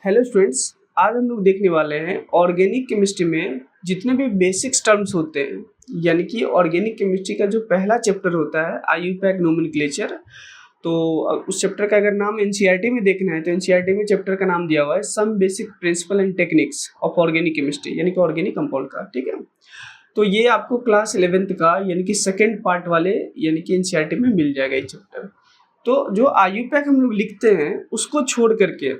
Hello students, आज हम लोग देखने वाले हैं ऑर्गेनिक केमिस्ट्री में जितने भी बेसिक्स टर्म्स होते हैं, यानी कि ऑर्गेनिक केमिस्ट्री का जो पहला चैप्टर होता है आईयूपैक नोमेनक्लेचर। तो उस चैप्टर का अगर नाम एनसीईआरटी में देखना है तो एनसीईआरटी में चैप्टर का नाम दिया हुआ है some basic principle and techniques of organic chemistry, यानी कि ऑर्गेनिक कंपाउंड का। ठीक है, तो ये आपको क्लास 11th का यानी कि सेकेंड पार्ट वाले यानी कि एनसीईआरटी में मिल जाएगा ये चैप्टर। तो जो आईयूपैक हम लोग लिखते हैं उसको छोड़ करके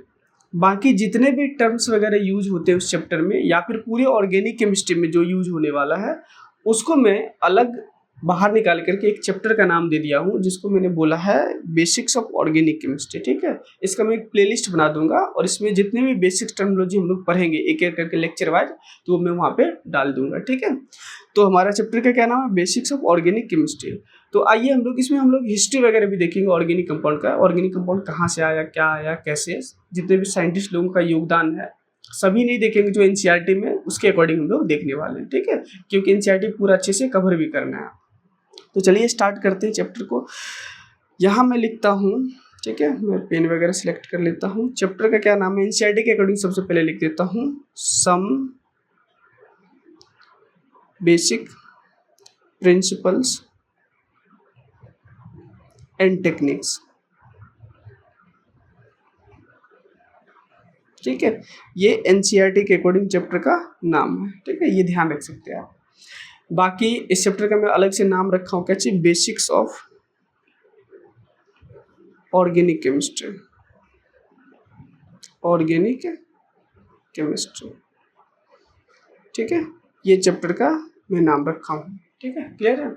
बाकी जितने भी टर्म्स वगैरह यूज होते हैं उस चैप्टर में या फिर पूरे ऑर्गेनिक केमिस्ट्री में जो यूज होने वाला है उसको मैं अलग बाहर निकाल करके एक चैप्टर का नाम दे दिया हूँ, जिसको मैंने बोला है बेसिक्स ऑफ ऑर्गेनिक केमिस्ट्री। ठीक है, इसका मैं एक प्लेलिस्ट बना दूंगा और इसमें जितने भी बेसिक टर्मिनोलॉजी हम लोग पढ़ेंगे एक एक करके लेक्चर वाइज, तो मैं वहाँ पे डाल दूंगा। ठीक है, तो हमारा चैप्टर का क्या नाम है, बेसिक्स ऑफ ऑर्गेनिक केमिस्ट्री। तो आइए हम लोग इसमें हिस्ट्री वगैरह भी देखेंगे ऑर्गेनिक कंपाउंड का, ऑर्गेनिक कंपाउंड कहाँ से आया, क्या आया, कैसे, जितने भी साइंटिस्ट लोगों का योगदान है सभी नहीं देखेंगे जो एनसीईआरटी में, उसके अकॉर्डिंग हम लोग देखने वाले हैं। ठीक है, क्योंकि एनसीईआरटी पूरा अच्छे से कवर भी करना है। तो चलिए स्टार्ट करते हैं चैप्टर को। यहाँ मैं लिखता हूँ, ठीक है, मैं पेन वगैरह सिलेक्ट कर लेता हूँ। चैप्टर का क्या नाम है एनसीईआरटी के अकॉर्डिंग सबसे पहले लिख देता हूँ some basic principles and techniques. ठीक है, ये एनसीईआरटी के अकॉर्डिंग चैप्टर का नाम है। ठीक है, ये ध्यान रख सकते हैं आप। बाकी इस चैप्टर का मैं अलग से नाम रखा हूँ क्या चाहिए, basics of organic chemistry, organic chemistry. ठीक है, ये चैप्टर का मैं नाम रखा हूँ। ठीक है, क्लियर है।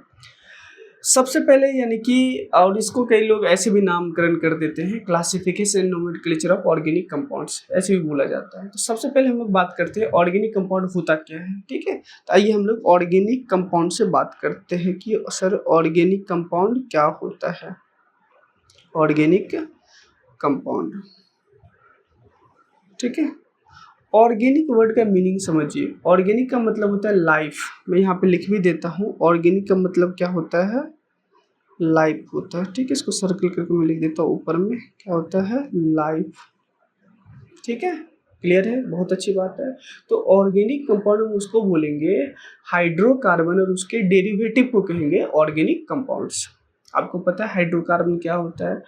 सबसे पहले यानी कि, और इसको कई लोग ऐसे भी नामकरण कर देते हैं, classification nomenclature of organic compounds ऐसे भी बोला जाता है। तो सबसे पहले हम लोग बात करते हैं ऑर्गेनिक कंपाउंड होता क्या है। ठीक है, तो आइए हम लोग ऑर्गेनिक कंपाउंड से बात करते हैं कि सर ऑर्गेनिक कंपाउंड क्या होता है। ऑर्गेनिक कंपाउंड, ठीक है, ऑर्गेनिक वर्ड का मीनिंग समझिए। ऑर्गेनिक का मतलब होता है लाइफ, मैं यहाँ पे लिख भी देता हूँ। ऑर्गेनिक का मतलब क्या होता है, लाइफ होता है। ठीक है, इसको सर्कल करके मैं लिख देता हूँ ऊपर में, क्या होता है, लाइफ। ठीक है, क्लियर है, बहुत अच्छी बात है। तो ऑर्गेनिक कंपाउंड हम उसको बोलेंगे हाइड्रोकार्बन और उसके डेरिवेटिव को कहेंगे ऑर्गेनिक कंपाउंड्स। आपको पता है हाइड्रोकार्बन क्या होता है,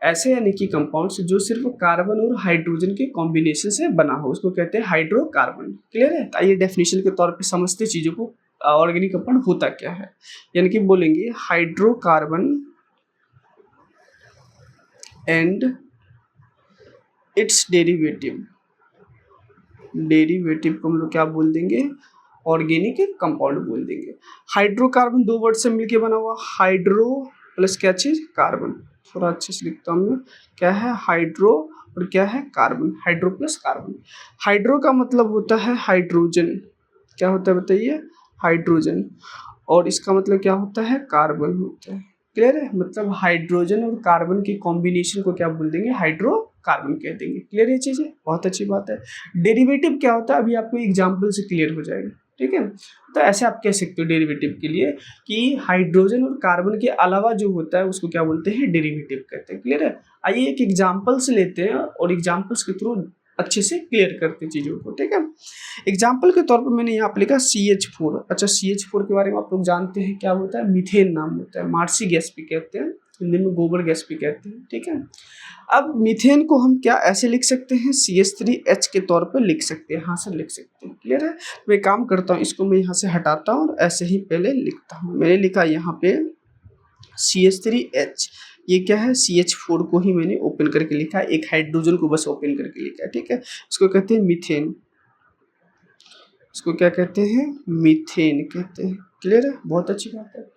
ऐसे यानी कि कंपाउंड्स जो सिर्फ कार्बन और हाइड्रोजन के कॉम्बिनेशन से बना हो उसको कहते हैं हाइड्रोकार्बन। क्लियर है, तो आइए डेफिनेशन के तौर पे समझते चीजों को, ऑर्गेनिक कंपाउंड होता क्या है। यानी कि बोलेंगे hydrocarbon and it's derivative, derivative को हम लोग क्या बोल देंगे, ऑर्गेनिक कंपाउंड बोल देंगे। हाइड्रोकार्बन दो वर्ड से मिलके बना हुआ, हाइड्रो प्लस क्या चीज, कार्बन। थोड़ा अच्छे से लिखता हूँ मैं, क्या है, हाइड्रो और क्या है, carbon, hydro plus carbon. Hydro का मतलब होता है हाइड्रोजन, क्या होता है बताइए, हाइड्रोजन, और इसका मतलब क्या होता है, कार्बन होता है। क्लियर है, मतलब हाइड्रोजन और कार्बन के कॉम्बिनेशन को क्या बोल देंगे, हाइड्रोकार्बन कह देंगे। क्लियर है चीजें, बहुत अच्छी बात है। डेरिवेटिव क्या होता है अभी आपको एग्जाम्पल से क्लियर हो जाएगा। ठीक है, तो ऐसे आप कह सकते हो डेरिवेटिव के लिए कि हाइड्रोजन और कार्बन के अलावा जो होता है उसको क्या बोलते हैं, डेरिवेटिव कहते हैं। क्लियर है, आइए एक एग्जाम्पल से लेते हैं और एग्जाम्पल्स के थ्रू अच्छे से क्लियर करते हैं चीजों को। ठीक है, एग्जाम्पल के तौर पर मैंने यहाँ पे लिखा CH4। अच्छा, CH4 के बारे में आप लोग जानते हैं क्या होता है, मीथेन नाम होता है, मार्सी गैस भी कहते हैं, हिंदी में गोबर गैस भी कहते हैं। ठीक है, अब मीथेन को हम क्या ऐसे लिख सकते हैं, CH3H के तौर पर लिख सकते हैं, हाँ सर लिख सकते हैं। क्लियर है, मैं काम करता हूँ, इसको मैं यहाँ से हटाता हूँ और ऐसे ही पहले लिखता हूँ। मैंने लिखा यहाँ पे CH3H, ये क्या है, CH4 को ही मैंने ओपन करके लिखा है, एक हाइड्रोजन को बस ओपन करके लिखा है। ठीक है, इसको कहते हैं मीथेन, इसको क्या कहते हैं, मीथेन कहते हैं। क्लियर है, बहुत अच्छी बात है।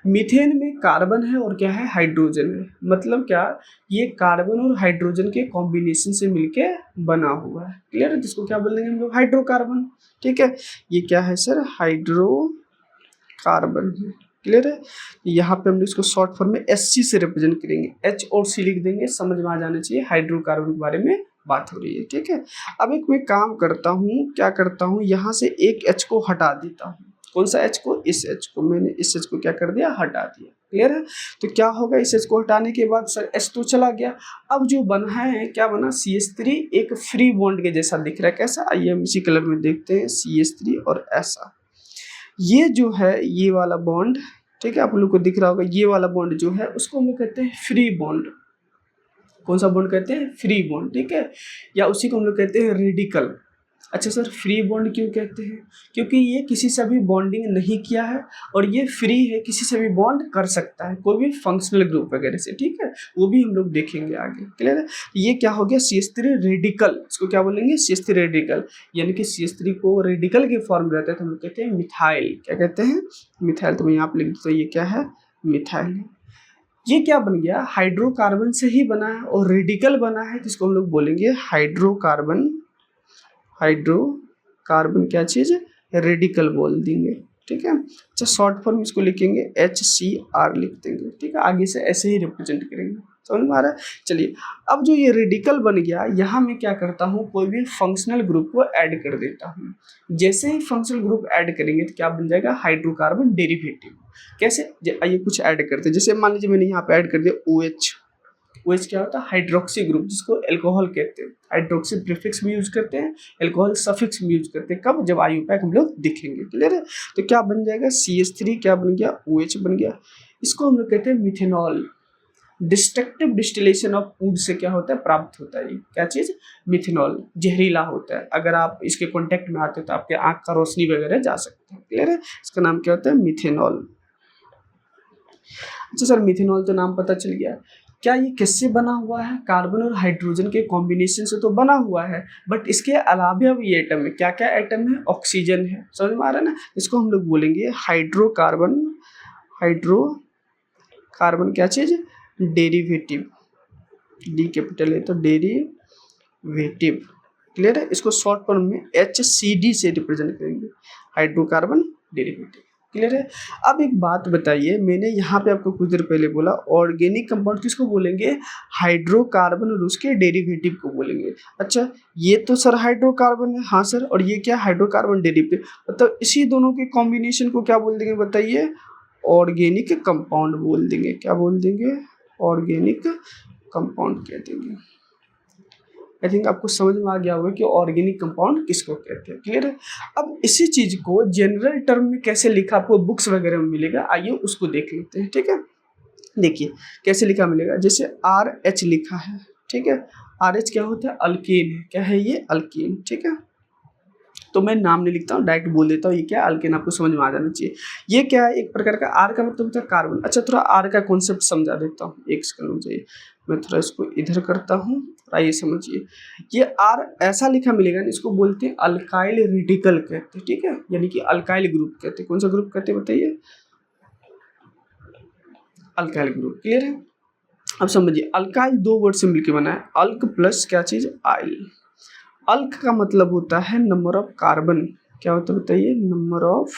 मीथेन में कार्बन है और क्या है, हाइड्रोजन है। मतलब क्या, ये कार्बन और हाइड्रोजन के कॉम्बिनेशन से मिलके बना हुआ है। क्लियर है, जिसको क्या बोल देंगे हम लोग, हाइड्रोकार्बन। ठीक है, ये क्या है सर, हाइड्रोकार्बन है। क्लियर है, यहाँ पे हम इसको शॉर्ट फॉर्म में SC से रिप्रेजेंट करेंगे, H और C लिख देंगे, समझ में आ जाना चाहिए हाइड्रोकार्बन के बारे में बात हो रही है। ठीक है, अब एक मैं काम करता हूँ, क्या करता हूँ, यहाँ से एक H को हटा देता हूँ। कौन सा H को, इस H को, मैंने इस H को क्या कर दिया, हटा दिया। क्लियर है। तो क्या होगा, इस H को हटाने के बाद सर H तो चला गया, अब जो बना है क्या बना, CH3 एक फ्री बॉन्ड के जैसा दिख रहा है। कैसा, आइए हम इसी कलर में देखते हैं, CH3 और ऐसा, ये जो है ये वाला बॉन्ड, ठीक है, आप लोग को दिख रहा होगा, ये वाला बॉन्ड जो है उसको हम लोग कहते हैं फ्री बॉन्ड। कौन सा बॉन्ड कहते हैं, फ्री बॉन्ड, ठीक है, या उसी को हम लोग कहते हैं रेडिकल। अच्छा सर, फ्री बॉन्ड क्यों कहते हैं, क्योंकि ये किसी से भी बॉन्डिंग नहीं किया है और ये फ्री है, किसी से भी बॉन्ड कर सकता है, कोई भी फंक्शनल ग्रुप वगैरह से, ठीक है, वो भी हम लोग देखेंगे आगे। क्लियर है। ये क्या हो गया, CH3 रेडिकल, इसको क्या बोलेंगे, CH3 रेडिकल, यानी कि CH3 को रेडिकल के फॉर्म रहता है तो हम लोग कहते हैं मिथाइल। क्या कहते हैं, मिथाइल। तो मैं यहाँ पे लिख दूँ, तो ये क्या है, मिथाइल। ये क्या बन गया, हाइड्रोकार्बन से ही बना है और रेडिकल बना है, जिसको हम लोग बोलेंगे हाइड्रोकार्बन। हाइड्रोकार्बन क्या चीज़ है, रेडिकल बोल देंगे, ठीक है। अच्छा, शॉर्ट फॉर्म इसको लिखेंगे HCr लिख देंगे, ठीक है, आगे से ऐसे ही रिप्रेजेंट करेंगे, समझ में आ रहा है। चलिए, अब जो ये रेडिकल बन गया, यहाँ मैं क्या करता हूँ, कोई भी फंक्शनल ग्रुप को ऐड कर देता हूँ। जैसे ही फंक्शनल ग्रुप ऐड करेंगे तो क्या बन जाएगा, हाइड्रोकार्बन डेरिवेटिव। कैसे, आइए कुछ ऐड करते हैं, जैसे मान लीजिए मैंने यहाँ पे ऐड कर दिया OH। OH क्या होता है, हाइड्रोक्सी ग्रुप, जिसको एल्कोहल कहते हैं। हाइड्रोक्सी प्रीफिक्स भी यूज करते हैं, एल्कोहल सफिक्स भी यूज करते हैं, कब, जब IUPAC हम लोग दिखेंगे। क्लियर है। तो क्या बन जाएगा, CH3 क्या बन गया, OH बन गया। इसको हम लोग कहते हैं methanol. Destructive distillation of would say क्या होता है, प्राप्त होता है। क्या चीज, मिथेनॉल, जहरीला होता है, अगर आप इसके कांटेक्ट में आते हो तो आपके आंख का रोशनी वगैरह जा सकता है। क्लियर है। इसका नाम क्या होता है, मिथेनॉल। अच्छा सर, मिथेनॉल तो नाम पता चल गया, क्या ये किससे बना हुआ है, कार्बन और हाइड्रोजन के कॉम्बिनेशन से तो बना हुआ है, बट इसके अलावा भी एटम है। क्या क्या एटम है, ऑक्सीजन है, समझ में आ रहा है ना। इसको हम लोग बोलेंगे हाइड्रोकार्बन। हाइड्रोकार्बन क्या चीज, डेरिवेटिव, डी कैपिटल है तो डेरिवेटिव। क्लियर है। इसको शॉर्ट फॉर्म में HCD से रिप्रेजेंट करेंगे, हाइड्रोकार्बन डेरिवेटिव। क्लियर है। अब एक बात बताइए, मैंने यहाँ पे आपको कुछ देर पहले बोला ऑर्गेनिक कंपाउंड किसको बोलेंगे, हाइड्रोकार्बन और उसके डेरिवेटिव को बोलेंगे। अच्छा, ये तो सर हाइड्रोकार्बन है, हाँ सर, और ये क्या, हाइड्रोकार्बन डेरिवेटिव, मतलब इसी दोनों के कॉम्बिनेशन को क्या बोल देंगे बताइए, ऑर्गेनिक कंपाउंड बोल देंगे। क्या बोल देंगे, ऑर्गेनिक कंपाउंड कह देंगे। आई थिंक आपको समझ में आ गया होगा कि ऑर्गेनिक कंपाउंड किसको कहते हैं। क्लियर है। अब इसी चीज को जनरल टर्म में कैसे लिखा आपको बुक्स वगैरह में मिलेगा, आइए उसको देख लेते हैं। ठीक है, देखिए कैसे लिखा मिलेगा, जैसे RH लिखा है, ठीक है, RH क्या होता है, अल्केन है। क्या है ये, अल्केन। ठीक है, तो मैं नाम नहीं लिखता हूँ, डायरेक्ट बोल देता हूँ ये क्या, अल्केन, आपको समझ में आ जाना चाहिए। ये क्या है, एक प्रकार का, R का मतलब होता है कार्बन। अच्छा, थोड़ा R का कॉन्सेप्ट समझा देता हूँ, एक सेकंड मुझे, मैं थोड़ा इसको इधर करता हूँ, आइए समझिए। ये R ऐसा लिखा मिलेगा, इसको बोलते हैं अल्काइल रेडिकल कहते हैं। ठीक है, यानी कि अल्काइल ग्रुप कहते हैं। कौन सा ग्रुप कहते हैं बताइए, अल्काइल ग्रुप। क्लियर है। अब समझिए, अल्काइल दो वर्ड से मिलकर बना है, अल्क प्लस क्या चीज, आइल। अल्क का मतलब होता है नंबर ऑफ कार्बन। क्या होता है बताइए, नंबर ऑफ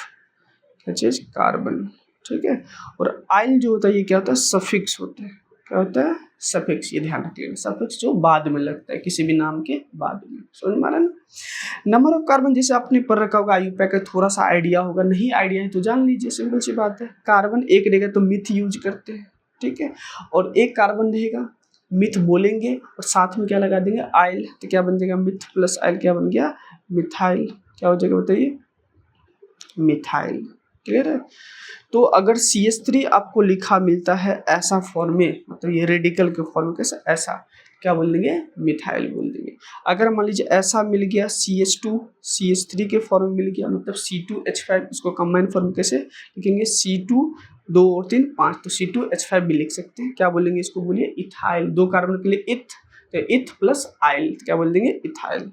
क्या चीज, कार्बन। ठीक है, और आइल जो होता है ये क्या होता है, सफिक्स होता है। क्या होता है, सफिक्स, ये ध्यान रखिएगा, सफिक्स जो बाद में लगता है किसी भी नाम के बाद में। समझ में आ रहा है ना। नंबर ऑफ कार्बन जैसे आपने पढ़ रखा होगा, IUPAC का थोड़ा सा आइडिया होगा, नहीं आइडिया है तो जान लीजिए, सिंपल सी बात है। कार्बन एक रहेगा तो मिथ यूज करते हैं, ठीक है, और एक कार्बन रहेगा, मिथ बोलेंगे और साथ में क्या लगा देंगे, आइल, तो क्या बन जाएगा, मिथ प्लस आइल क्या बन गया, मिथाइल। क्या हो जाएगा बताइए, मिथाइल। क्लियर है। तो अगर CH3 आपको लिखा मिलता है ऐसा फॉर्म में, मतलब ये रेडिकल के फॉर्म में, कैसा, ऐसा, क्या बोल देंगे, मिथाइल बोल देंगे। अगर मान लीजिए ऐसा मिल गया, CH2 CH3 के फॉर्म में मिल गया, मतलब C2H5, इसको कंबाइन फॉर्म कैसे लिखेंगे, C2 2 और 3 5, तो C2H5 भी लिख सकते हैं। क्या बोलेंगे, इसको बोलिए इथाइल। दो कार्बन के लिए इथ, तो इथ प्लस आइल, क्या बोल देंगे, इथाइल।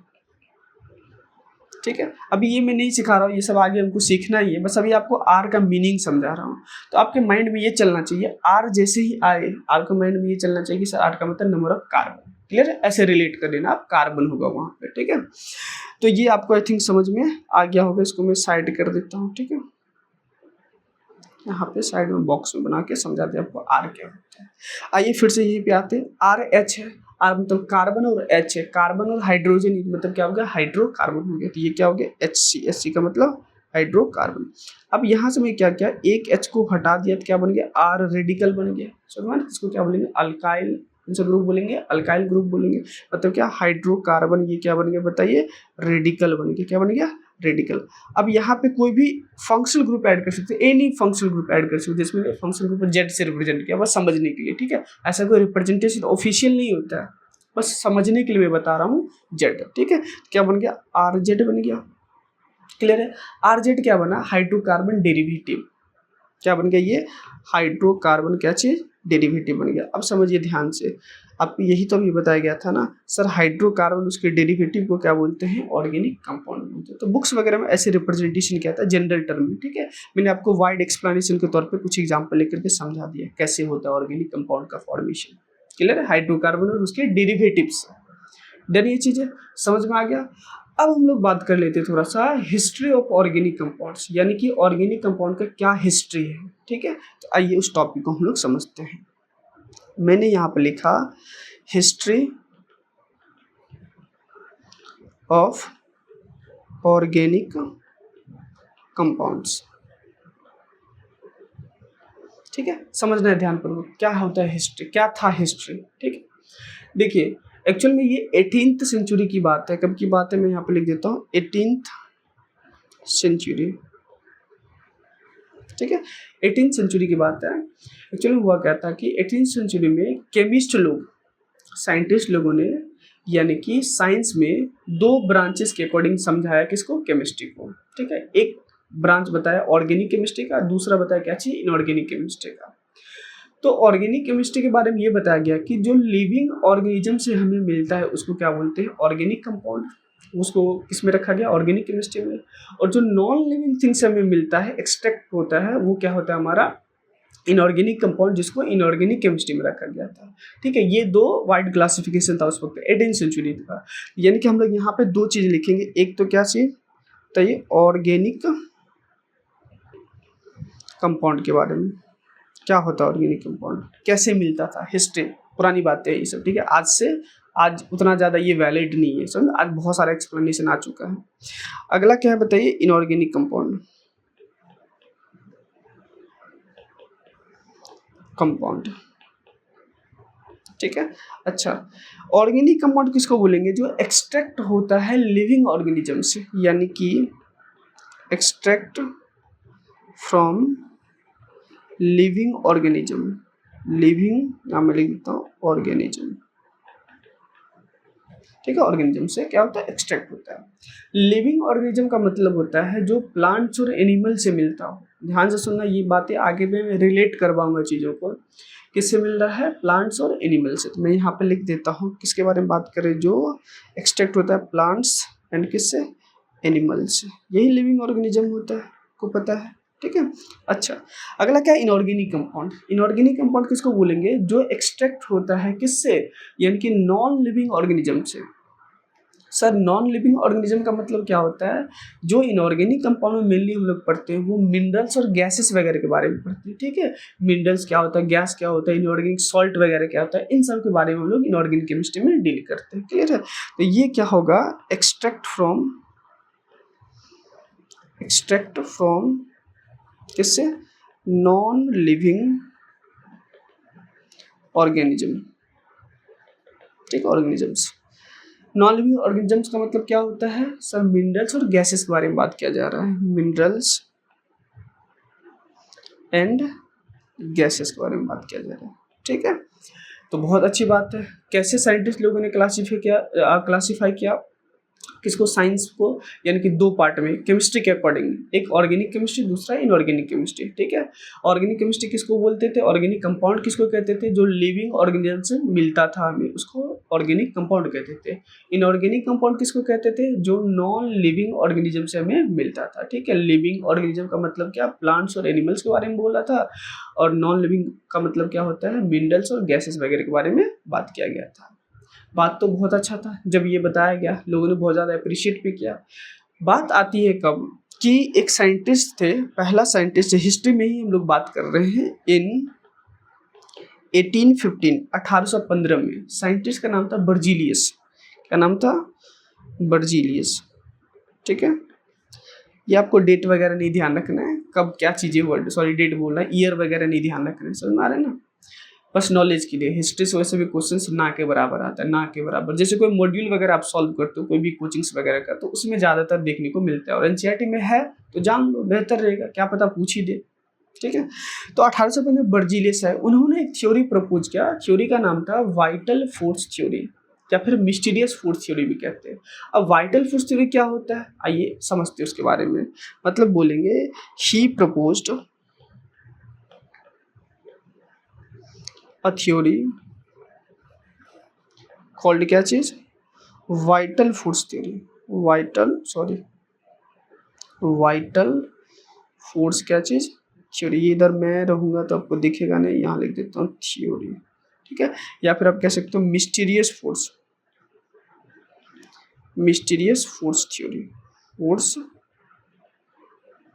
ठीक है, अभी ये मैं नहीं सिखा रहा हूँ, ये सब आगे हमको सीखना ही है, बस अभी आपको R का मीनिंग समझा रहा हूँ। तो आपके माइंड में ये चलना चाहिए, R जैसे ही आए, आपके माइंड में ये चलना चाहिए कि सर R का मतलब नंबर ऑफ कार्बन। क्लियर है, ऐसे रिलेट कर देना आप, कार्बन होगा वहां पे। ठीक है, तो ये आपको आई थिंक समझ में आ गया होगा। इसको मैं साइड कर देता हूँ। ठीक है, यहाँ पे साइड में बॉक्स में बना के समझा दिया आपको R क्या होता है। आइए फिर से यहीं पे आते हैं, RH है, R मतलब कार्बन और H है, कार्बन और हाइड्रोजन मतलब क्या हो गया, हाइड्रोकार्बन हो गया, तो ये क्या हो गया, HC। HC का मतलब हाइड्रोकार्बन। अब यहाँ से मैं क्या किया, एक H को हटा दिया तो क्या बन गया, R रेडिकल बन गया। समझ में, इसको क्या बोलेंगे, अल्काइल, इनसे ग्रुप बोलेंगे, अल्काइल ग्रुप बोलेंगे। मतलब क्या, हाइड्रोकार्बन ये क्या बन गया बताइए, रेडिकल बन गया। क्या बन गया, रेडिकल। अब यहाँ पे कोई भी फंक्शनल ग्रुप ऐड कर सकते हैं, एनी फंक्शनल ग्रुप ऐड कर सकते हैं, जिसमें फंक्शनल ग्रुप जेड से रिप्रेजेंट किया, बस समझने के लिए, ठीक है। ऐसा कोई रिप्रेजेंटेशन ऑफिशियल नहीं होता है, बस समझने के लिए मैं बता रहा हूँ, जेड, ठीक है। क्या बन गया, आर जेड बन गया। क्लियर है, आर जेड क्या बना, हाइड्रोकार्बन डेरिवेटिव। क्या बन गया ये, हाइड्रोकार्बन क्या चीज, डेरिवेटिव बन गया। अब समझिए ध्यान से, आपको यही तो अभी बताया गया था ना सर, हाइड्रोकार्बन उसके डेरिवेटिव को क्या बोलते हैं, ऑर्गेनिक कंपाउंड बोलते हैं। तो बुक्स वगैरह में ऐसे रिप्रेजेंटेशन क्या था, जनरल टर्म में, ठीक है। मैंने आपको वाइड एक्सप्लेनेशन के तौर पे कुछ एग्जांपल लेकर के समझा दिया कैसे होता है ऑर्गेनिक कंपाउंड का फॉर्मेशन। क्लियर है, हाइड्रोकार्बन और उसके डेरिवेटिव्स। डन, ये चीजें समझ में आ गया। अब हम लोग बात कर लेते हैं थोड़ा सा हिस्ट्री ऑफ ऑर्गेनिक कंपाउंड्स, यानी कि ऑर्गेनिक कंपाउंड का क्या हिस्ट्री है, ठीक है। तो आइए उस टॉपिक को हम लोग समझते हैं। मैंने यहाँ पर लिखा हिस्ट्री ऑफ ऑर्गेनिक कंपाउंड्स, ठीक है। समझना है ध्यानपूर्वक, क्या होता है हिस्ट्री, क्या था हिस्ट्री, ठीक है। देखिए एक्चुअल में ये 18th सेंचुरी की बात है। कब की बात है, मैं यहाँ पे लिख देता हूँ 18th सेंचुरी, ठीक है। 18th सेंचुरी की बात है। एक्चुअली हुआ क्या था कि 18th सेंचुरी में केमिस्ट लोग, साइंटिस्ट लोगों ने, यानी कि साइंस में दो ब्रांचेस के अकॉर्डिंग समझाया किसको, केमिस्ट्री को, ठीक है। एक ब्रांच बताया ऑर्गेनिक केमिस्ट्री का, दूसरा बताया क्या चीज, इनऑर्गेनिक केमिस्ट्री का। तो ऑर्गेनिक केमिस्ट्री के बारे में ये बताया गया कि जो लिविंग ऑर्गेनिज्म से हमें मिलता है उसको क्या बोलते हैं, ऑर्गेनिक कंपाउंड। उसको किसमें रखा गया, ऑर्गेनिक केमिस्ट्री में। और जो नॉन लिविंग थिंग से हमें मिलता है, एक्सट्रैक्ट होता है, वो क्या होता है हमारा इनऑर्गेनिक कंपाउंड, जिसको इनऑर्गेनिक केमिस्ट्री में रखा गया था, ठीक है। ये दो वाइड क्लासिफिकेशन था उस वक्त 18th सेंचुरी का। यानी कि हम लोग यहाँ पे दो चीज लिखेंगे, एक तो क्या चीज, तो ये ऑर्गेनिक कंपाउंड के बारे में, क्या होता है ऑर्गेनिक कंपाउंड, कैसे मिलता था, हिस्ट्री, पुरानी बातें ये सब, ठीक है। आज उतना ज़्यादा ये वैलिड नहीं है, समझ, आज बहुत सारा एक्सप्लेनेशन आ चुका है। अगला क्या है बताइए, इनऑर्गेनिक कंपाउंड, ठीक है। अच्छा, ऑर्गेनिक कंपाउंड किसको बोलेंगे, जो एक्सट्रैक्ट होता है लिविंग ऑर्गेनिज्म से, यानी कि extract from living organism, living नाम में लिख देता हूँ ऑर्गेनिज्म, ठीक है। ऑर्गेनिज्म से क्या होता है, एक्सट्रैक्ट होता है। लिविंग ऑर्गेनिज्म का मतलब होता है जो प्लांट्स और एनिमल से मिलता हो। ध्यान से सुनना, ये बातें आगे में मैं रिलेट करवाऊंगा चीज़ों को, किससे मिल रहा है, प्लांट्स और एनिमल से। तो मैं यहाँ पे लिख देता हूँ किसके बारे में बात करें, जो एक्सट्रैक्ट होता है प्लांट्स एंड किससे, एनिमल से। यही लिविंग ऑर्गेनिज्म होता है, को पता है, ठीक है। अच्छा, अगला क्या है, इनऑर्गेनिक कंपाउंड। इनऑर्गेनिक कंपाउंड किसको बोलेंगे, जो एक्सट्रैक्ट होता है किससे, यानी कि नॉन लिविंग ऑर्गेनिज्म से। सर नॉन लिविंग ऑर्गेनिज्म का मतलब क्या होता है, जो इनऑर्गेनिक कंपाउंड में मेनली हम लोग पढ़ते हैं वो मिनरल्स और गैसेस वगैरह के बारे में पढ़ते हैं, ठीक है। मिनरल्स क्या होता है, गैस क्या होता है, इनऑर्गेनिक सॉल्ट वगैरह क्या होता है, इन सब के बारे में हम लोग इनऑर्गेनिक केमिस्ट्री में डील करते हैं, क्लियर है। तो ये क्या होगा, एक्सट्रैक्ट फ्रॉम किससे, नॉन लिविंग ऑर्गेनिज्म, ठीक है, ऑर्गेनिजम्स। नॉन लिविंग ऑर्गेनिजम्स का मतलब क्या होता है सर, मिनरल्स और गैसेस के बारे में बात किया जा रहा है, मिनरल्स एंड गैसेस के बारे में बात किया जा रहा है, ठीक है। तो बहुत अच्छी बात है। कैसे साइंटिस्ट लोगों ने क्लासीफाई किया किसको, साइंस को, यानी कि दो पार्ट में, केमिस्ट्री के अकॉर्डिंग, एक ऑर्गेनिक केमिस्ट्री, दूसरा इनऑर्गेनिक केमिस्ट्री, ठीक है। ऑर्गेनिक केमिस्ट्री किसको बोलते थे, ऑर्गेनिक कंपाउंड किसको कहते थे, जो लिविंग ऑर्गेनिज्म से मिलता था हमें, उसको ऑर्गेनिक कंपाउंड कहते थे। इनऑर्गेनिक कंपाउंड किसको कहते थे, जो नॉन लिविंग ऑर्गेनिज्म से हमें मिलता था, ठीक है। लिविंग ऑर्गेनिज्म का मतलब क्या, प्लांट्स और एनिमल्स के बारे में बोला था, और नॉन लिविंग का मतलब क्या होता है, मिनरल्स और गैसेस वगैरह के बारे में बात किया गया था। बात तो बहुत अच्छा था, जब ये बताया गया लोगों ने बहुत ज़्यादा अप्रिशिएट भी किया। बात आती है कब, कि एक साइंटिस्ट थे, पहला साइंटिस्ट, हिस्ट्री में ही हम लोग बात कर रहे हैं, इन 1815 में। साइंटिस्ट का नाम था बर्जीलियस। क्या नाम था, बर्जीलियस, ठीक है। ये आपको डेट वगैरह नहीं ध्यान रखना है, कब क्या चीज़ें वर्ड सॉरी डेट बोलना है, ईयर वगैरह नहीं ध्यान रखना है, समझ में आ रहा है ना। बस नॉलेज के लिए हिस्ट्री से वैसे भी क्वेश्चंस ना के बराबर आता है, ना के बराबर। जैसे कोई मॉड्यूल वगैरह आप सॉल्व करते हो कोई भी कोचिंग्स वगैरह का, तो उसमें ज़्यादातर देखने को मिलता है, और एनसीईआरटी में है तो जान लो, बेहतर रहेगा, क्या पता पूछ ही दे, ठीक है। तो 1815 बर्जीलियस है, उन्होंने एक थ्योरी प्रपोज किया, थ्योरी का नाम था वाइटल फोर्स थ्योरी, या फिर मिस्टीरियस फोर्स थ्योरी भी कहते हैं। अब वाइटल फोर्स थ्योरी क्या होता है, आइए समझते हैं उसके बारे में। मतलब बोलेंगे ही प्रपोज्ड अ थ्योरी कॉल्ड क्या चीज, vital force theory, vital force क्या चीज, थ्योरी। इधर मैं रहूंगा तो आपको दिखेगा नहीं, यहाँ लिख देता हूँ थ्योरी, ठीक है। या फिर आप कह सकते हो मिस्टीरियस फोर्स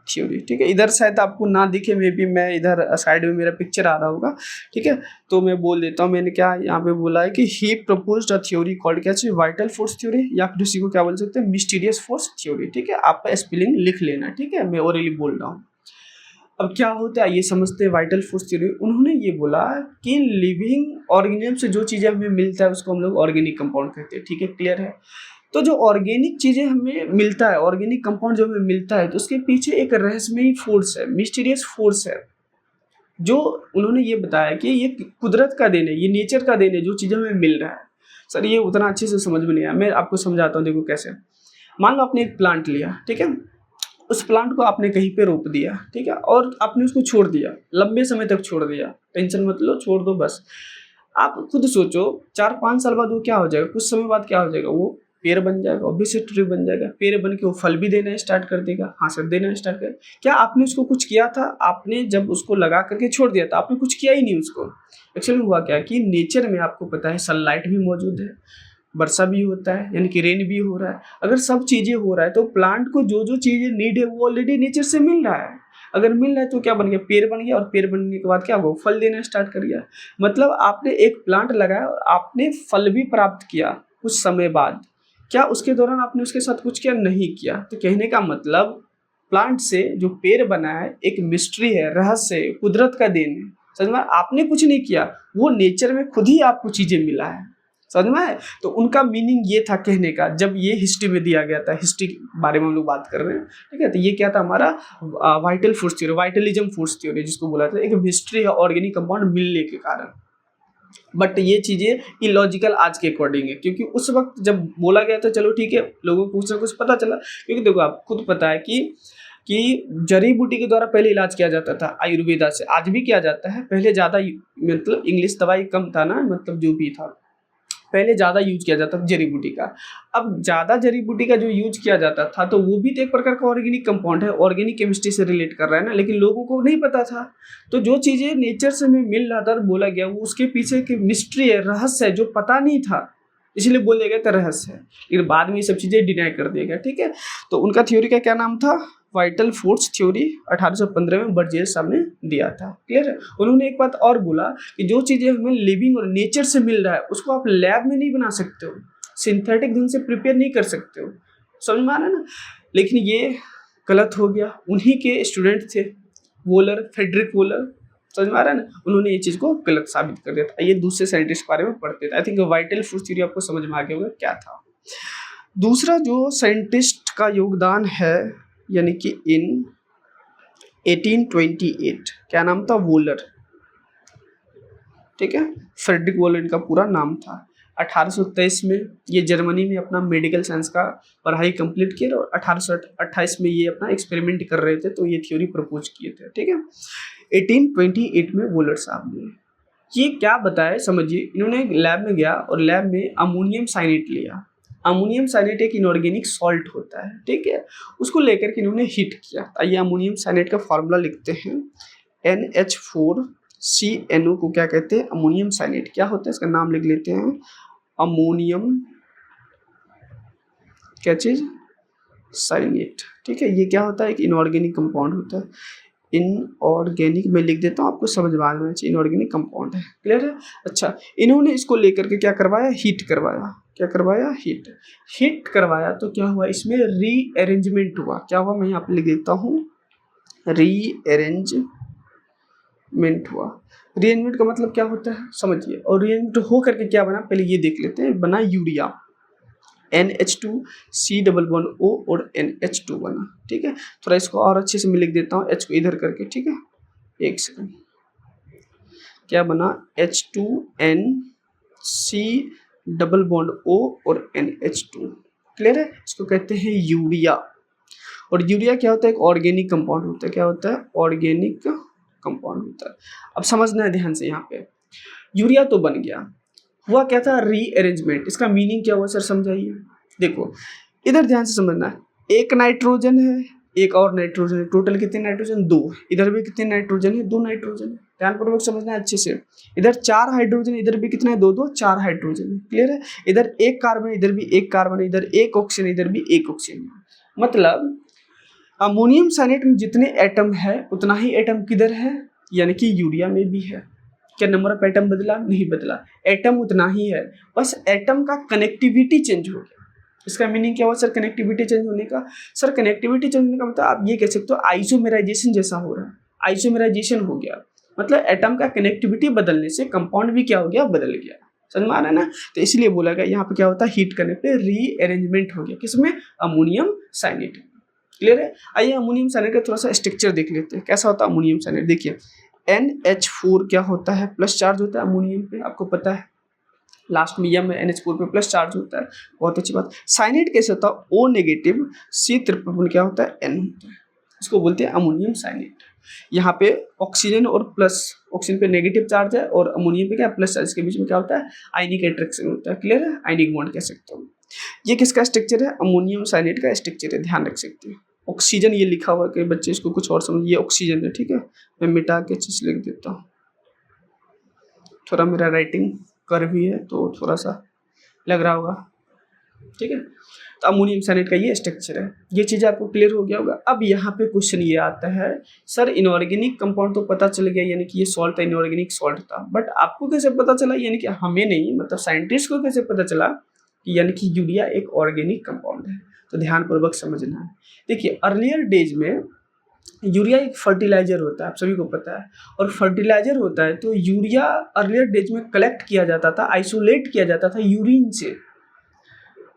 थ्योरी, ठीक है। इधर शायद आपको ना दिखे, मे बी मैं इधर साइड में मेरा पिक्चर आ रहा होगा, ठीक है। तो मैं बोल देता हूँ, मैंने क्या यहाँ पे बोला है कि ही प्रपोज्ड अ थ्योरी कॉल्ड क्या चाहिए, वाइटल फोर्स थ्योरी, या फिर उसी को क्या बोल सकते हैं, मिस्टीरियस फोर्स थ्योरी, ठीक है। आप स्पेलिंग लिख लेना, ठीक है, मैं ओरली बोल रहा हूँ। अब क्या होता है ये समझते हैं वाइटल फोर्स थ्योरी। उन्होंने ये बोला कि लिविंग ऑर्गेनिज्म से जो चीज़ें हमें मिलता है उसको हम लोग ऑर्गेनिक कंपाउंड कहते हैं, ठीक है, क्लियर है। तो जो ऑर्गेनिक चीज़ें हमें मिलता है, ऑर्गेनिक कंपाउंड जो हमें मिलता है, तो उसके पीछे एक रहस्यमयी फोर्स है, मिस्टीरियस फोर्स है, जो उन्होंने ये बताया कि ये कुदरत का देन है, ये नेचर का देन है, जो चीज़ें हमें मिल रहा है। सर ये उतना अच्छे से समझ में नहीं आया, मैं आपको समझाता हूँ, देखो कैसे। मान लो आपने एक प्लांट लिया, ठीक है, उस प्लांट को आपने कहीं पे रोप दिया, ठीक है, और आपने उसको छोड़ दिया, लंबे समय तक छोड़ दिया, टेंशन मत लो, छोड़ दो बस। आप खुद सोचो 4-5 साल बाद वो क्या हो जाएगा, कुछ समय बाद क्या हो जाएगा, वो पेड़ बन जाएगा, ऑब्वियसली ट्री बन जाएगा, पेड़ बन के वो फल भी देना स्टार्ट कर देगा, हाँ सर देना स्टार्ट कर। क्या आपने उसको कुछ किया था, आपने जब उसको लगा करके छोड़ दिया था, आपने कुछ किया ही नहीं उसको। एक्चुअली हुआ क्या कि नेचर में आपको पता है सनलाइट भी मौजूद है, वर्षा भी होता है, यानी कि रेन भी हो रहा है। अगर सब चीज़ें हो रहा है तो प्लांट को जो जो चीज़ें नीड है वो ऑलरेडी नेचर से मिल रहा है। अगर मिल रहा है तो क्या बन गया, पेड़ बन गया, और पेड़ बनने के बाद क्या हुआ, फल देना स्टार्ट कर गया। मतलब आपने एक प्लांट लगाया और आपने फल भी प्राप्त किया कुछ समय बाद। क्या उसके दौरान आपने उसके साथ कुछ किया, नहीं किया। तो कहने का मतलब प्लांट से जो पेड़ बना है एक मिस्ट्री है, रहस्य है, कुदरत का देन है, समझ में। आपने कुछ नहीं किया, वो नेचर में खुद ही आपको चीज़ें मिला है, समझ में आए। तो उनका मीनिंग ये था कहने का, जब ये हिस्ट्री में दिया गया था, हिस्ट्री के बारे में हम लोग बात कर रहे हैं, ठीक है। तो ये क्या था हमारा vital force theory, vitalism force theory जिसको बोला था, एक हिस्ट्री है ऑर्गेनिक कंपाउंड मिलने के कारण। बट ये चीज़ें इलॉजिकल आज के अकॉर्डिंग है, क्योंकि उस वक्त जब बोला गया था चलो ठीक है, लोगों को कुछ ना कुछ पता चला। क्योंकि देखो आप खुद पता है कि जड़ी बूटी के द्वारा पहले इलाज किया जाता था आयुर्वेदा से, आज भी किया जाता है। पहले ज़्यादा मतलब इंग्लिश दवाई कम था ना, मतलब जो भी था पहले ज़्यादा यूज किया जाता था जड़ी बूटी का। अब ज़्यादा जड़ी बूटी का जो यूज किया जाता था तो वो भी तो एक प्रकार का ऑर्गेनिक कंपाउंड है, ऑर्गेनिक केमिस्ट्री से रिलेट कर रहा है ना, लेकिन लोगों को नहीं पता था। तो जो चीज़ें नेचर से हमें मिल रहा था बोला गया, वो उसके पीछे की मिस्ट्री है, रहस्य है, जो पता नहीं था, इसलिए बोल दिया गया था रहस्य है। लेकिन बाद में ये सब चीज़ें डिनाई कर दिया गया, ठीक है। तो उनका थ्योरी का क्या नाम था, वाइटल फोर्स थ्योरी, 1815 में बर्जेलियस साहब ने दिया था, क्लियर है। उन्होंने एक बात और बोला कि जो चीज़ें हमें लिविंग और नेचर से मिल रहा है उसको आप लैब में नहीं बना सकते हो, सिंथेटिक ढंग से प्रिपेयर नहीं कर सकते हो, समझ में आ रहा है ना। लेकिन ये गलत हो गया, उन्हीं के स्टूडेंट थे वोलर, फ्रेडरिक वोलर, समझ में आ रहा है ना, उन्होंने ये चीज़ को गलत साबित कर दिया था। ये दूसरे साइंटिस्ट के बारे में पढ़ते थे। I think vital force theory आपको समझ में आ गया होगा क्या था। दूसरा जो साइंटिस्ट का योगदान है, यानी कि इन 1828, क्या नाम था, वोलर, ठीक है, फ्रेडरिक वोलर इनका पूरा नाम था। 1823 में ये जर्मनी में अपना मेडिकल साइंस का पढ़ाई कंप्लीट किया, और 1828 में ये अपना एक्सपेरिमेंट कर रहे थे, तो ये थ्योरी प्रपोज किए थे, ठीक है। 1828 में वोलर साहब ने ये क्या बताया, समझिए। इन्होंने लैब में गया और लैब में अमोनियम साइनेट लिया। अमोनियम साइनेट एक इनऑर्गेनिक सॉल्ट होता है, ठीक है, उसको लेकर के इन्होंने हीट किया। आइए अमोनियम साइनेट का फॉर्मूला लिखते हैं, NH4CNO को क्या कहते हैं, अमोनियम साइनेट। क्या होता है इसका नाम लिख लेते हैं, अमोनियम क्या चीज, साइनेट, ठीक है। ये क्या होता है, एक इनऑर्गेनिक कंपाउंड होता है, इनऑर्गेनिक में लिख देता हूँ, आपको समझ में आना चाहिए, इनऑर्गेनिक कंपाउंड है, क्लियर है। अच्छा, इन्होंने इसको लेकर के क्या करवाया, हीट करवाया। क्या करवाया, हीट। हीट करवाया तो क्या हुआ, इसमें रीअरेंजमेंट हुआ। क्या हुआ, मैं यहाँ पे लिख देता हूँ, रीअरेंजमेंट हुआ। रीअरेंजमेंट का मतलब क्या होता है समझिए। और रीअरेंजमेंट हो करके क्या बना, पहले ये देख लेते हैं। बना यूरिया, NH2 C++O और NH2 बना। ठीक है, थोड़ा इसको और अच्छे से मैं लिख देता हूँ, H को इधर करके। ठीक है, एक सेकंड। क्या बना, H2NC++O और NH2। क्लियर है, इसको कहते हैं यूरिया। और यूरिया क्या होता है, एक ऑर्गेनिक कंपाउंड होता है। क्या होता है, ऑर्गेनिक कंपाउंड होता है। अब समझना है ध्यान से, यहाँ पे यूरिया तो बन गया, हुआ क्या था, रीअरेंजमेंट। इसका मीनिंग क्या हुआ सर, समझाइए। देखो इधर ध्यान से समझना है, एक नाइट्रोजन है, एक और नाइट्रोजन है, टोटल कितने नाइट्रोजन, 2। इधर भी कितने नाइट्रोजन है, 2 नाइट्रोजन है। ध्यानपूर्वक समझना है अच्छे से। इधर 4 हाइड्रोजन, इधर भी कितना है, 2 4 हाइड्रोजन है। क्लियर है, इधर एक कार्बन, इधर भी एक कार्बन, इधर एक ऑक्सीजन, इधर भी एक ऑक्सीजन। मतलब अमोनियम साइनेट में जितने एटम है उतना ही एटम किधर है, यानी कि यूरिया में भी है। क्या नंबर ऑफ एटम बदला, नहीं बदला, एटम उतना ही है, बस एटम का कनेक्टिविटी चेंज हो गया। इसका मीनिंग क्या हुआ सर, कनेक्टिविटी चेंज होने का। सर कनेक्टिविटी चेंज होने का मतलब आप ये कह सकते हो आइसोमेराइजेशन जैसा हो रहा है, आइसोमेराइजेशन हो गया। मतलब एटम का कनेक्टिविटी बदलने से कंपाउंड भी क्या हो गया, बदल गया। समझ में आ रहा है ना। तो इसलिए बोला गया यहाँ पे क्या होता है, हीट करने पे रीअरेंजमेंट हो गया, किसमें, अमोनियम साइनेट। क्लियर है। आइए अमोनियम साइनेट का थोड़ा सा स्ट्रक्चर देख लेते हैं, कैसा होता है अमोनियम साइनेट। देखिए NH4 क्या होता है, प्लस चार्ज होता है अमोनियम पे, आपको पता है। लास्ट में यम NH4 पे प्लस चार्ज होता है, बहुत अच्छी बात। साइनेट कैसे होता है, O नेगेटिव C ट्रिपल क्या होता है, N होता है, इसको बोलते हैं अमोनियम साइनेट। यहाँ पे ऑक्सीजन और प्लस, ऑक्सीजन पे नेगेटिव चार्ज है और अमोनियम पे क्या प्लस चार्ज, के बीच में क्या होता है, आयनिक अट्रैक्शन होता है। क्लियर है, आयनिक बॉन्ड कह सकते हो। ये किसका स्ट्रक्चर है, अमोनियम साइनेट का स्ट्रक्चर है, ध्यान रख सकते हैं। ऑक्सीजन ये लिखा हुआ है कि बच्चे इसको कुछ और समझ, ये ऑक्सीजन है। ठीक है, मैं मिटा के चीज लिख देता हूँ, थोड़ा मेरा राइटिंग कर भी है तो थोड़ा सा लग रहा होगा। ठीक है, तो अमोनियम साइनेट का ये स्ट्रक्चर है। ये चीज़ आपको क्लियर हो गया होगा। अब यहाँ पे क्वेश्चन ये आता है, सर इनऑर्गेनिक कंपाउंड तो पता चल गया, यानी कि ये सॉल्ट था, इनऑर्गेनिक सॉल्ट था, बट आपको कैसे पता चला, यानी कि हमें नहीं, मतलब साइंटिस्ट को कैसे पता चला कि यानी कि यूरिया एक ऑर्गेनिक कंपाउंड है। तो ध्यानपूर्वक समझना है। देखिए अर्लियर डेज में यूरिया एक फर्टिलाइजर होता है, आप सभी को पता है। और फर्टिलाइजर होता है तो यूरिया अर्लियर डेज में कलेक्ट किया जाता था, आइसोलेट किया जाता था यूरिन से।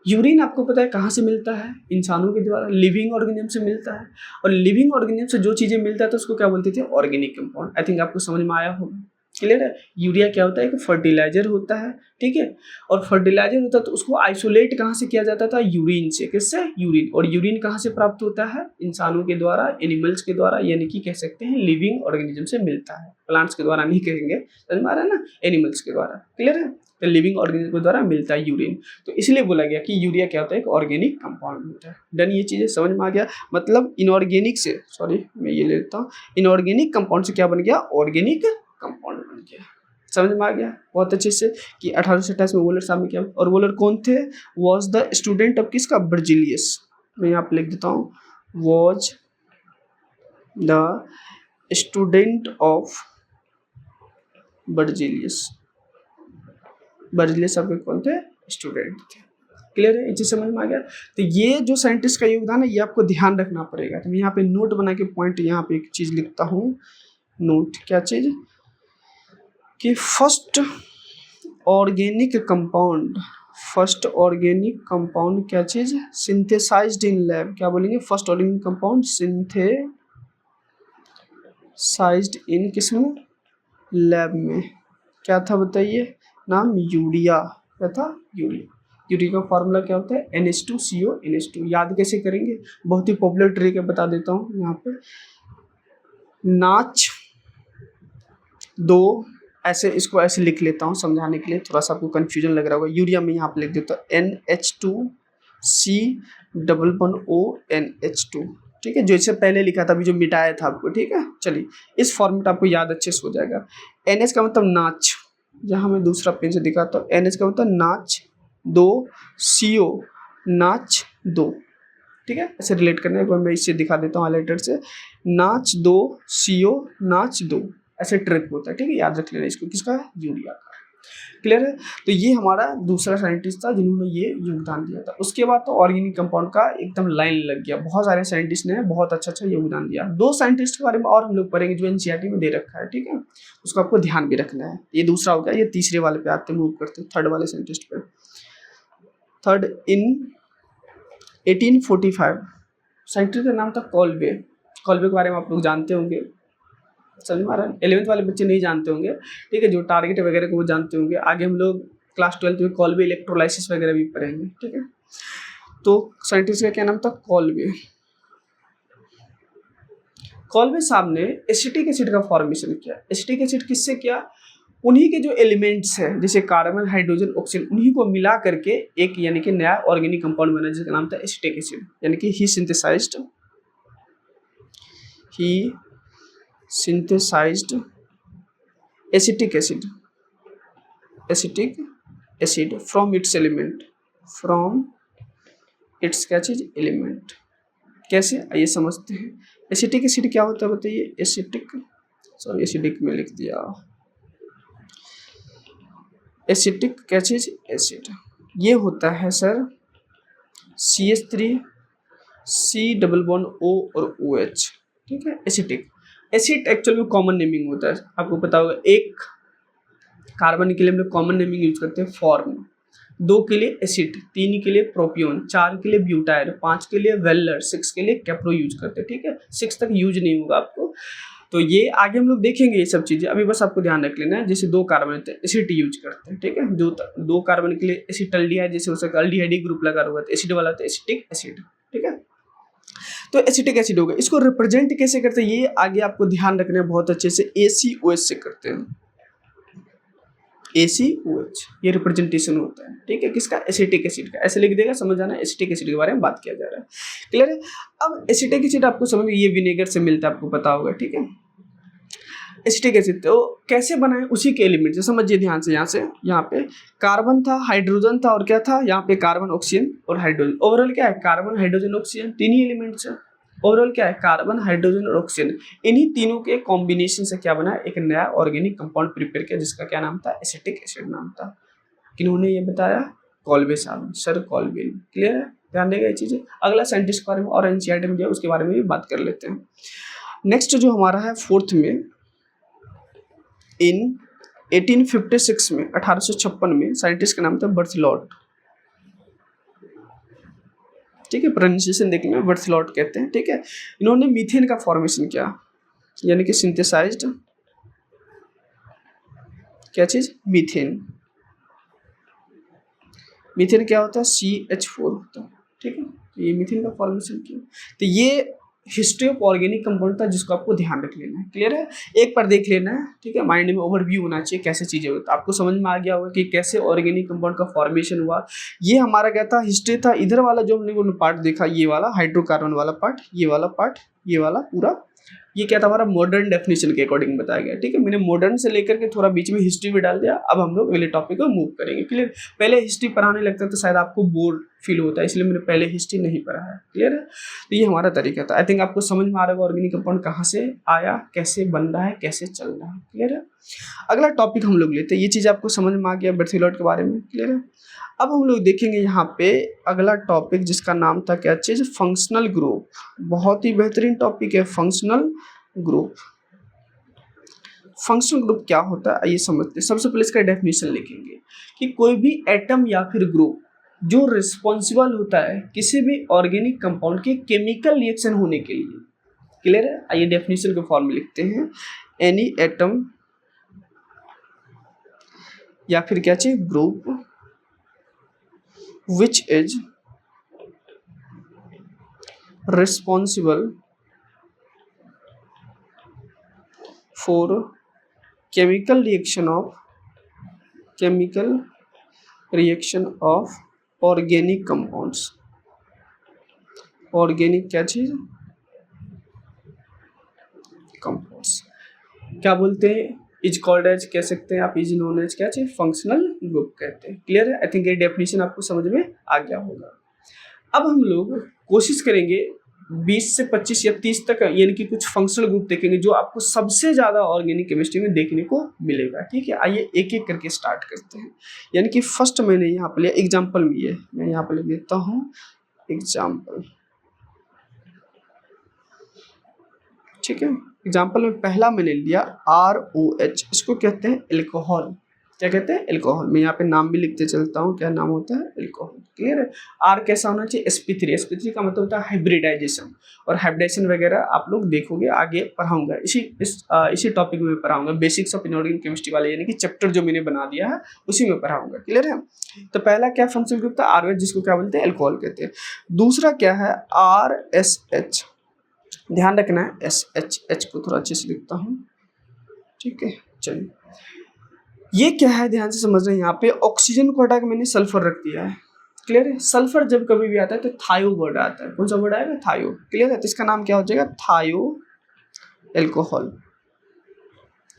यूरिन आपको पता है कहाँ से मिलता है, इंसानों के द्वारा, लिविंग ऑर्गेनिज्म से मिलता है। और लिविंग ऑर्गेनिज्म से जो चीज़ें मिलता है तो उसको क्या बोलते थे, ऑर्गेनिक कंपाउंड। आई थिंक आपको समझ में आया होगा। क्लियर है। यूरिया क्या होता है, एक फर्टिलाइजर होता है। ठीक है, और फर्टिलाइजर होता है तो उसको आइसोलेट कहाँ से किया जाता था, यूरिन से। किससे, यूरिन। और यूरिन कहाँ से प्राप्त होता है, इंसानों के द्वारा, एनिमल्स के द्वारा, यानी कि कह सकते हैं लिविंग ऑर्गेनिज्म से मिलता है। प्लांट्स के द्वारा नहीं कहेंगे, समझ में आ रहा है ना, एनिमल्स के द्वारा। क्लियर है, तो लिविंग ऑर्गेनिज्म के द्वारा मिलता है यूरिन। तो इसलिए बोला गया कि यूरिया क्या होता है, एक ऑर्गेनिक कंपाउंड होता है। डन, ये चीजें समझ में आ गया। मतलब इनऑर्गेनिक से, सॉरी मैं ये ले लेता हूँ, इनऑर्गेनिक कंपाउंड से क्या बन गया, ऑर्गेनिक कंपाउंड बन गया। समझ में आ गया बहुत अच्छे से कि 1827 में वोलर साहब ने क्या, और वोलर कौन थे, वॉज द स्टूडेंट ऑफ किसका, बर्जिलियस। मैं यहाँ पे लिख देता हूँ, was the student of Berzelius. Berzelius आपके कौन थे, स्टूडेंट थे। क्लियर है, ये चीज समझ में आ गया। तो ये जो साइंटिस्ट का योगदान है ये आपको ध्यान रखना पड़ेगा। तो मैं यहाँ पे नोट बना के पॉइंट यहाँ पे एक चीज लिखता हूँ, नोट, क्या चीज, कि first organic compound, first organic compound क्या चीज, सिंथेसाइज्ड इन लैब। क्या बोलेंगे, फर्स्ट ऑर्गेनिक कंपाउंड सिंथेसाइज्ड इन किसमें, लैब में। क्या था बताइए, नाम, यूरिया। क्या था, यूरिया। यूरिया का फार्मूला क्या होता है, NH2CO NH2। याद कैसे करेंगे, बहुत ही पॉपुलर ट्रिक है, बता देता हूँ यहाँ पे। नाच दो, ऐसे इसको ऐसे लिख लेता हूँ समझाने के लिए, थोड़ा सा आपको कंफ्यूजन लग रहा होगा। यूरिया में यहाँ पे लिख देता हूँ NH2C++O NH2। ठीक है, जो इससे पहले लिखा था, अभी जो मिटाया था आपको। ठीक है, चलिए इस फॉर्मेट आपको याद अच्छे से हो जाएगा। NH का मतलब नाच, यहाँ मैं दूसरा पेन से दिखाता हूँ। NH का मतलब नाच दो, CO नाच दो। ठीक है, ऐसे रिलेट करना है, एक बार मैं इससे दिखा देता हूँ हाईलाइटर से। नाच दो, CO नाच दो, ऐसे ट्रिक होता है। ठीक है, याद रख लेना इसको, किसका, यूरिया का। क्लियर है। तो ये हमारा दूसरा साइंटिस्ट था जिन्होंने ये योगदान दिया था। उसके बाद तो ऑर्गेनिक कंपाउंड का एकदम लाइन लग गया, बहुत सारे साइंटिस्ट ने बहुत अच्छा योगदान दिया। 2 साइंटिस्ट के बारे में और हम लोग पढ़ेंगे जो एनसीईआरटी में दे रखा है, ठीक है, उसको आपको ध्यान भी रखना है। ये दूसरा हो गया। ये तीसरे वाले पे आते मूव करते हैं, थर्ड वाले साइंटिस्ट पे। थर्ड इन 1845 साइंटिस्ट का नाम था कॉल्वे। कॉल्वे के बारे में आप लोग जानते होंगे, समझ में आ रहा है। 11th वाले बच्चे नहीं जानते होंगे, ठीक है, जो टारगेट वगैरह को वो जानते होंगे। आगे हम लोग क्लास 12 में कॉल्वे इलेक्ट्रोलाइसिस वगैरह भी पढ़ेंगे, ठीक है। तो साइंटिस्ट का क्या नाम था? कॉल्वे। कॉल्वे साहब ने एसिटिक एसिड का फॉर्मेशन किया। एसिटिक एसिड किससे किया? उन्हीं के जो एलिमेंट्स है जैसे कार्बन, हाइड्रोजन, ऑक्सीजन, उन्हीं को मिला करके एक यानी कि नया ऑर्गेनिक कंपाउंड बना जिसका नाम था एसिटिक एसिड। यानी कि he synthesized acetic acid from its क्या चीज? एलिमेंट। कैसे? आइए समझते हैं। एसिटिक एसिड क्या होता है बताइए? एसिडिक में लिख दिया। एसिटिक क्या चीज? एसिड। ये होता है sir CH3 C double bond O और OH, ठीक है। एसिटिक एसिड एक्चुअल में कॉमन नेमिंग होता है, आपको पता होगा। एक कार्बन के लिए हम लोग कॉमन नेमिंग यूज करते हैं फॉर्म, 2 के लिए एसिड, 3 के लिए प्रोपियोन, 4 के लिए ब्यूटाइल, 5 के लिए वेलर, 6 के लिए कैप्रो यूज करते हैं, ठीक है। 6 तक यूज नहीं होगा आपको, तो ये आगे हम लोग देखेंगे ये सब चीजें। अभी बस आपको ध्यान रख लेना है। जैसे 2 कार्बन होते हैं एसिड यूज करते हैं, ठीक है। जो 2 कार्बन के लिए एसिटल्डिहाइड, जैसे हो सकता है अल्डिहाइड ग्रुप लगा हुआ है, एसिड वाला तो एसिटिक एसिड, ठीक है। तो एसिटिक एसिड हो गया। इसको रिप्रेजेंट कैसे करते हैं ये आगे आपको ध्यान रखना है बहुत अच्छे से। ACOH से करते हैं। ACOH ये रिप्रेजेंटेशन होता है, ठीक है, किसका? एसिटिक एसिड का। ऐसे लिख देगा, समझ आना। एसिटिक एसिड के बारे में बात किया जा रहा है, क्लियर है। अब एसिटिक एसिड आपको समझ में, ये विनेगर से मिलता है, आपको पता होगा, ठीक है। एसिटिक एसिड तो कैसे बना है? उसी के एलिमेंट से समझिए ध्यान से। यहाँ पे कार्बन था, हाइड्रोजन था, और क्या था? यहाँ पे कार्बन, ऑक्सीजन और हाइड्रोजन। ओवरऑल क्या है? कार्बन, हाइड्रोजन, ऑक्सीजन, 3 ही एलिमेंट्स है। ओवरऑल क्या है? कार्बन, हाइड्रोजन और ऑक्सीजन। इन्हीं तीनों के कॉम्बिनेशन से क्या बना? एक नया ऑर्गेनिक कंपाउंड प्रिपेयर किया जिसका क्या नाम था? एसिटिक एसिड नाम था। किन्होंने ये बताया? कॉल्वे साहब, सर कॉल्वे। क्लियर है, ध्यान देगा ये चीजें। अगला साइंटिस्ट के बारे में और एनसीईआरटी में दिया, उसके बारे में भी बात कर लेते हैं। नेक्स्ट जो हमारा है 4th में, इन 1856 में, 1856 में साइंटिस्ट का नाम था बर्थलॉट, ठीक है। प्रोनाउंसिएशन देख लेना, बर्थलॉट कहते हैं, ठीक है। इन्होंने मीथेन का फॉर्मेशन किया, यानी कि सिंथेसाइज्ड क्या चीज? मीथेन। मीथेन क्या होता है? CH4 होता है, ठीक है। तो ये मीथेन का फॉर्मेशन किया। तो ये हिस्ट्री ऑफ ऑर्गेनिक कंपाउंड था जिसको आपको ध्यान रख लेना है, क्लियर है। एक बार देख लेना है, ठीक है। माइंड में ओवरव्यू होना चाहिए कैसे चीजें होती है। आपको समझ में आ गया होगा कि कैसे ऑर्गेनिक कंपाउंड का फॉर्मेशन हुआ। ये हमारा क्या था? हिस्ट्री था। इधर वाला जो हमने पार्ट देखा, ये वाला हाइड्रोकार्बन वाला पार्ट, ये वाला पार्ट, ये वाला पूरा, ये क्या था? हमारा मॉडर्न डेफिनेशन के अकॉर्डिंग बताया गया, ठीक है। मैंने मॉडर्न से लेकर के थोड़ा बीच में हिस्ट्री भी डाल दिया। अब हम लोग अगले टॉपिक को मूव करेंगे, क्लियर। पहले हिस्ट्री पढ़ाने लगता है तो शायद आपको बोर फील होता है, इसलिए मैंने पहले हिस्ट्री नहीं पढ़ा है, क्लियर है। तो ये हमारा तरीका था। आई थिंक आपको समझ में आ रहा है ऑर्गेनिक कंपाउंड कहाँ से आया, कैसे बन रहा है, कैसे चल रहा है, क्लियर है। अगला टॉपिक हम लोग लेते हैं। ये चीज़ आपको समझ में आ गया बर्थलॉट के बारे में, क्लियर है। अब हम लोग देखेंगे यहाँ पे अगला टॉपिक जिसका नाम था क्या चीज़? Functional group. बहुत ही बेहतरीन टॉपिक है फंक्शनल ग्रुप। फंक्शनल ग्रुप क्या होता है आइए समझते हैं। सबसे पहले इसका डेफिनेशन लिखेंगे कि कोई भी एटम या फिर ग्रुप जो रिस्पॉन्सिबल होता है किसी भी ऑर्गेनिक कंपाउंड के केमिकल रिएक्शन होने के लिए, क्लियर है। आइए डेफिनेशन के फॉर्म में लिखते हैं। एनी एटम या फिर क्या चाहिए? Group which is responsible for chemical reaction of organic compounds। Organic क्या चीज? कंपाउंड्स। क्या बोलते हैं? इज कॉल्ड एज कह सकते हैं आप, इज नोन एज क्या चीज? फंक्शनल ग्रुप कहते हैं, क्लियर है। आई थिंक ये डेफिनेशन आपको समझ में आ गया होगा। अब हम लोग कोशिश करेंगे 20 से 25 या 30 तक यानी कि कुछ फंक्शनल ग्रुप देखेंगे जो आपको सबसे ज़्यादा ऑर्गेनिक केमिस्ट्री में देखने को मिलेगा। ठीक है, आइए एक एक करके स्टार्ट करते हैं। यानी कि फर्स्ट मैंने यहाँ पर लिया एग्जाम्पल में, ये मैं यहाँ पर लिख देता हूँ एग्जाम्पल। ठीक है, एग्जाम्पल में पहला मैंने लिया ROH, इसको कहते हैं एल्कोहल। क्या कहते हैं? एल्कोहल। मैं यहाँ पे नाम भी लिखते चलता हूँ, क्या नाम होता है? एल्कोहल। क्लियर है? R कैसा होना चाहिए? sp3 का मतलब होता है हाइब्रिडाइजेशन, और हाइब्रिडाइजेशन वगैरह आप लोग देखोगे आगे पढ़ाऊंगा, इसी टॉपिक में पढ़ाऊंगा, बेसिक्स ऑफ इनऑर्गेनिक केमिस्ट्री वाले यानी कि चैप्टर जो मैंने बना दिया है उसी में पढ़ाऊंगा। क्लियर है? तो पहला क्या फंक्शनल ग्रुप था? ROH, जिसको क्या बोलते हैं? एल्कोहल कहते हैं। दूसरा क्या है? RSH। ध्यान रखना है SH को थोड़ा अच्छे से लिखता हूँ। ठीक है, चलिए ये क्या है ध्यान से समझ रहे हैं। यहाँ पे ऑक्सीजन को हटा के मैंने सल्फर रख दिया है। क्लियर है? सल्फर जब कभी भी आता है तो थायो वर्ड आता है। कौन सा वर्ड आएगा? थायो। क्लियर है? तो इसका नाम क्या हो जाएगा? थायो एल्कोहल।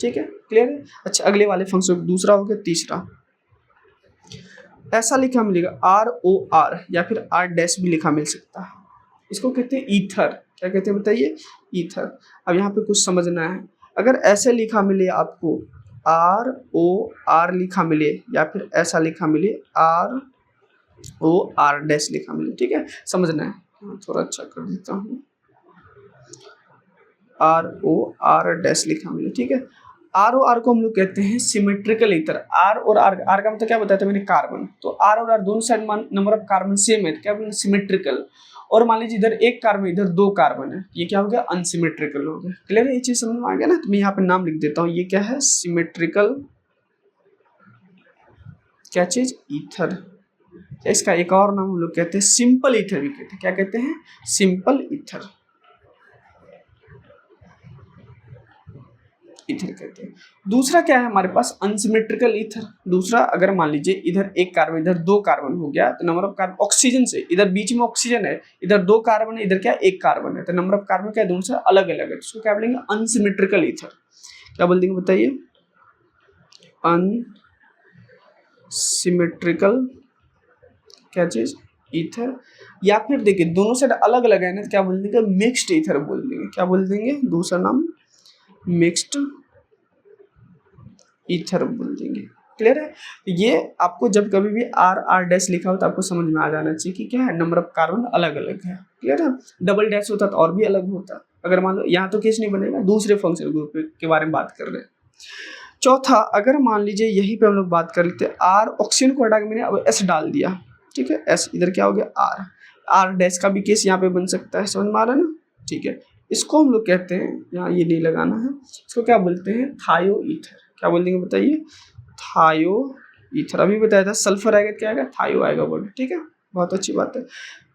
ठीक है, क्लियर है? अच्छा, अगले वाले फंक्शन दूसरा हो गया। तीसरा ऐसा लिखा मिलेगा ROR या फिर R- भी लिखा मिल सकता है। इसको कहते हैं ईथर। क्या कहते हैं बताइए? ईथर। अब यहाँ पे कुछ समझना है, अगर ऐसे लिखा मिले आपको ROR लिखा मिले या फिर ऐसा लिखा मिले ROR- लिखा मिले, ठीक है, समझना है। थोड़ा अच्छा कर देता हूँ, ROR- लिखा मिले। ठीक है, ROR को हम लोग कहते हैं सिमेट्रिकल ईथर। R और R का मतलब क्या बताया था मैंने? कार्बन। तो R और R दोनों side number of carbon same है, क्या बोले? सिमेट्रिकल। और मान लीजिए इधर एक कार्बन इधर दो कार्बन है, ये क्या हो गया? अनसिमेट्रिकल हो गया। क्लियर है? ये चीज समझ में आ गया ना? तो मैं यहाँ पे नाम लिख देता हूँ, ये क्या है? सिमेट्रिकल क्या चीज? ईथर। इसका एक और नाम हम लोग कहते हैं सिंपल ईथर भी कहते हैं। क्या कहते हैं? Simple ether. ईथर कहते हैं। दूसरा क्या है हमारे पास? Unsymmetrical ether. दूसरा, अगर मान लीजिए इधर एक कार्बन इधर दो कार्बन हो गया, तो नंबर ऑफ कार्बन ऑक्सीजन से, इधर बीच में ऑक्सीजन है, इधर दो कार्बन है, इधर क्या? एक कार्बन है, तो नंबर ऑफ कार्बन क्या है? दोनों से अलग अलग है, इसको क्या बोलेंगे? Unsymmetrical ether. क्या बोल देंगे बताइए? अनसिमेट्रिकल क्या चीज? ईथर। या फिर देखिए दोनों साइड अलग अलग है ना, तो क्या बोल देंगे? मिक्स्ड ईथर बोल देंगे। क्या बोल देंगे? दूसरा नाम मिक्स्ड ईथर बोल देंगे। क्लियर है? ये आपको जब कभी भी RR- लिखा हो तो आपको समझ में आ जाना चाहिए कि क्या है? नंबर ऑफ कार्बन अलग अलग है। क्लियर है? डबल डैश होता तो और भी अलग होता। अगर मान लो यहाँ तो केस नहीं बनेगा, दूसरे फंक्शनल ग्रुप के बारे में बात कर रहे हैं। चौथा, अगर मान लीजिए यहीं पे हम लोग बात कर लेते हैं, R ऑक्सीजन को हटा के मैंने अब S डाल दिया। ठीक है, S इधर क्या हो गया? R- का भी केस यहाँ पे बन सकता है। समझ में आ रहा है ना? ठीक है, इसको हम लोग कहते हैं, यहाँ ये नहीं लगाना है, इसको क्या बोलते हैं? थायो ईथर। क्या बोल देंगे बताइए? थायो ईथर। अभी बताया था सल्फर आएगा क्या आएगा? थायो आएगा वर्ड। ठीक है, बहुत अच्छी बात है।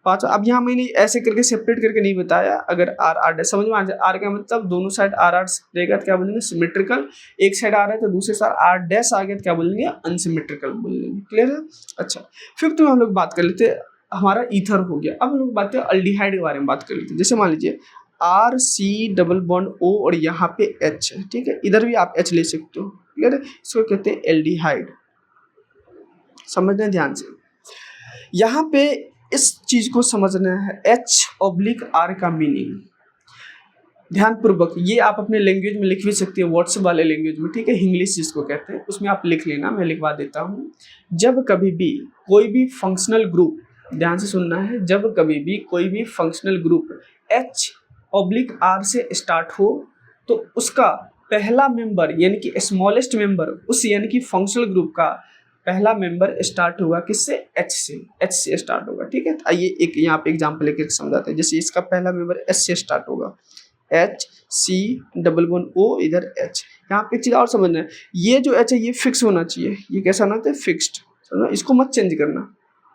पांचवा, अब यहाँ मैंने ऐसे करके सेपरेट करके नहीं बताया। अगर R समझ में आ जाए, R का मतलब दोनों साइड RR रहेगा तो क्या बोलेंगे? सिमेट्रिकल। एक साइड R है तो दूसरे साइड R- आ गया तो क्या बोलेंगे? अनसिमेट्रिकल बोलेंगे। क्लियर है? अच्छा, फिफ्थ में हम लोग बात कर लेते हैं, हमारा ईथर हो गया। अब हम लोग बात करें अल्डिहाइड के बारे में बात कर लेते हैं। जैसे मान लीजिए RC डबल बॉन्ड O और यहाँ पे H है। ठीक है, इधर भी आप H ले सकते हो। क्लियर है? इसको कहते हैं एल्डिहाइड। समझना ध्यान से, यहाँ पे इस चीज को समझना है, H/R का मीनिंग ध्यानपूर्वक। ये आप अपने लैंग्वेज में लिख भी सकते हैं, व्हाट्सएप वाले लैंग्वेज में। ठीक है, इंग्लिश जिसको कहते हैं उसमें आप लिख लेना, मैं लिखवा देता हूँ। जब कभी भी कोई भी फंक्शनल ग्रुप, ध्यान से सुनना है, जब कभी भी कोई भी फंक्शनल ग्रुप H/R से स्टार्ट हो तो उसका पहला मेंबर यानी कि स्मॉलेस्ट मेंबर उस यानी कि फंक्शनल ग्रुप का पहला मेंबर स्टार्ट होगा किससे? H से स्टार्ट होगा। ठीक है, आइए एक यहाँ पे एग्जांपल लेकर समझाते हैं। जैसे इसका पहला मेंबर H से स्टार्ट होगा, HC डबल बॉन्ड O इधर H। यहाँ पे एक चीज और समझना है, ये जो H है ये फिक्स होना चाहिए। ये कैसा होना चाहिए? फिक्स्ड। समझना, इसको मत चेंज करना।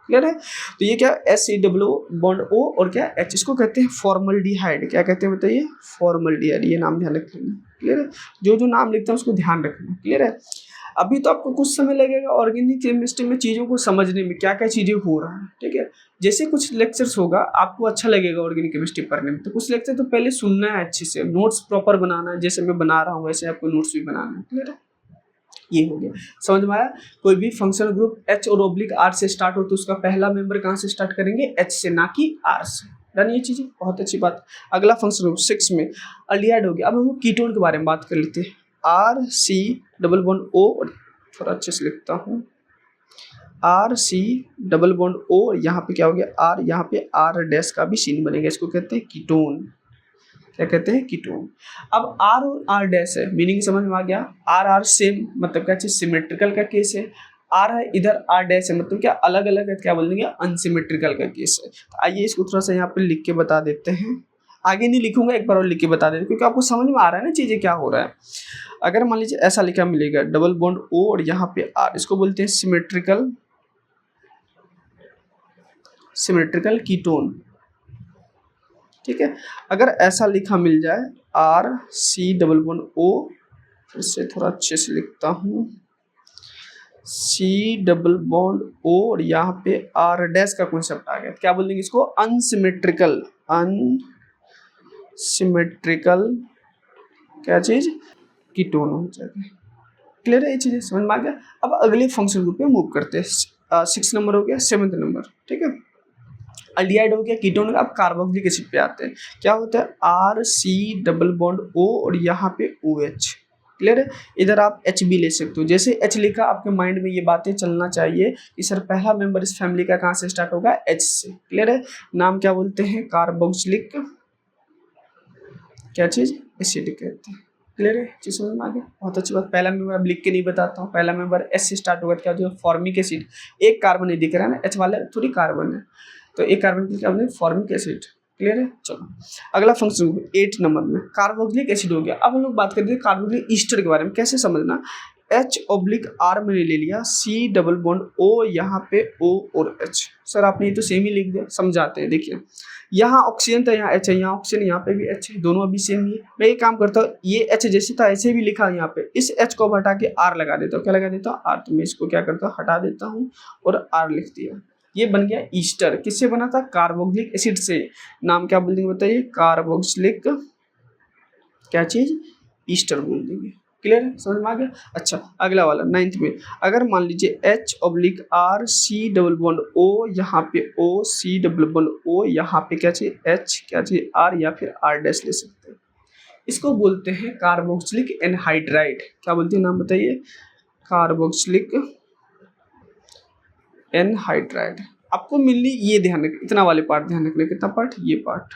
क्लियर है? तो ये क्या? SC डबल बॉन्ड O और क्या? H। इसको कहते हैं फॉर्मल्डिहाइड। क्या कहते हैं बताइए? फॉर्मल्डिहाइड। ये नाम ध्यान रख लेना। क्लियर है? जो नाम लिखता है उसको ध्यान रखना। क्लियर है? अभी तो आपको कुछ समय लगेगा ऑर्गेनिक केमिस्ट्री में चीज़ों को समझने में, क्या क्या चीज़ें हो रहा है। ठीक है, जैसे कुछ लेक्चर्स होगा आपको अच्छा लगेगा ऑर्गेनिक केमिस्ट्री पढ़ने में, तो कुछ लेक्चर तो पहले सुनना है अच्छे से, नोट्स प्रॉपर बनाना है। जैसे मैं बना रहा हूँ वैसे आपको नोट्स भी बनाना है। क्लियर है? ये हो गया, समझ में आया? कोई भी फंक्शनल ग्रुप H और ऑब्लिक R से स्टार्ट हो तो उसका पहला मेंबर कहाँ से स्टार्ट करेंगे? H से, ना कि R से। डन ये चीज़ें, बहुत अच्छी बात। अगला फंक्शन 6 में अल्डिहाइड हो गया। अब हम कीटोन के बारे में बात कर लेते हैं। R C double bond O, और थोड़ा अच्छे से लिखता हूँ, R C double bond O, और यहाँ पे क्या हो गया आर, यहाँ पे आर डैश का भी सीन बनेगा, इसको कहते हैं कीटोन। क्या कहते हैं? कीटोन। अब आर और आर डैश है, मीनिंग समझ में आ गया। आर आर सेम मतलब क्या चीज, सिमेट्रिकल का केस है। आर है इधर, आर डैश है मतलब क्या अलग अलग है, क्या बोल देंगे अनसिमेट्रिकल का केस है। तो आइए इसको थोड़ा सा यहाँ पे लिख के बता देते हैं। आगे नहीं लिखूंगा, एक बार और लिख के बता देते क्योंकि आपको समझ में आ रहा है ना चीजें क्या हो रहा है। अगर मान लीजिए ऐसा लिखा मिलेगा डबल बॉन्ड ओ और यहाँ पे आर, इसको बोलते हैं सिमेट्रिकल, सिमेट्रिकल कीटोन। ठीक है, अगर ऐसा लिखा मिल जाए R C double bond O, फिर से थोड़ा अच्छे से लिखता हूँ, सी डबल बॉन्ड ओ और यहाँ पे आर डैश का कॉन्सेप्ट आ गया, क्या बोल देंगे इसको अनसिमेट्रिकल, अनसिमेट्रिकल क्या चीज, कीटोन हो जाएगा। क्लियर है ये चीजें, समझ में आ गया। अब अगले फंक्शन ग्रुप पे मूव करते हैं। 6 नंबर हो गया, 7 नंबर, ठीक है, अल्डिहाइड हो गया, कीटोन हो गया। अब कार्बोक्सिलिक एसिड पे आते हैं। क्या होता है R C double bond O और यहाँ पे ओ एच। क्लियर है, इधर आप एच भी ले सकते हो। जैसे एच लिखा आपके माइंड में ये बातें चलना चाहिए कि सर पहला मेंबर इस फैमिली का कहाँ से स्टार्ट होगा, एच से। क्लियर है, नाम क्या बोलते हैं कार्बोक्सिलिक क्या चीज, एसिड कहते हैं। क्लियर है, चीज समझ में आ गया, बहुत अच्छी बात। पहला मेंबर अब लिख के नहीं बताता हूँ, पहला मेंबर एस से स्टार्ट होगा, क्या जो फॉर्मिक एसिड, एक कार्बन नहीं दिख रहा है ना, एच वाला थोड़ी कार्बन है, तो एक कार्बन की क्या बोलते हैं फॉर्मिक एसिड। क्लियर है, चलो अगला फंक्शन 8 नंबर में कार्बोक्सिलिक एसिड हो गया। अब हम लोग बात करते हैं कार्बोक्सिलिक ईस्टर के बारे में। कैसे समझना, एच ऑब्लिक आर मैंने ले लिया, सी डबल बॉन्ड ओ, यहाँ पे ओ और एच। सर आपने ये तो सेम ही लिख दिया, समझाते हैं। देखिए यहाँ ऑक्सीजन था, यहाँ एच है, यहाँ ऑक्सीजन, यहाँ पे भी एच है, दोनों अभी सेम ही है। मैं ये काम करता हूँ, ये एच जैसे था ऐसे भी लिखा यहाँ पे, इस एच को हटा के आर लगा देता हूँ। क्या लगा देता हूँ, आर। तो मैं इसको क्या करता हूँ, हटा देता हूँ और आर लिख दिया। ये बन गया ईस्टर। किससे बना था, कार्बोक्सिलिक एसिड से। नाम क्या बोल देंगे बताइए, कार्बोक्सिलिक क्या चीज, ईस्टर बोल देंगे। क्लियर है, समझ में आ गया। अच्छा अगला वाला 9th में, अगर मान लीजिए H oblique R C double bond O, यहाँ पे ओ, सी डबल बॉन्ड ओ, यहाँ पे क्या चाहिए एच, क्या चाहिए आर, या फिर आर डैश ले सकते हैं। इसको बोलते हैं कार्बोक्सिलिक एनहाइड्राइड। क्या बोलते हैं, नाम बताइए, कार्बोक्सिलिक एनहाइड्राइड। आपको मिलनी ये ध्यान रखना, इतना वाले पार्ट ध्यान रखना, कितना पार्ट, ये पार्ट,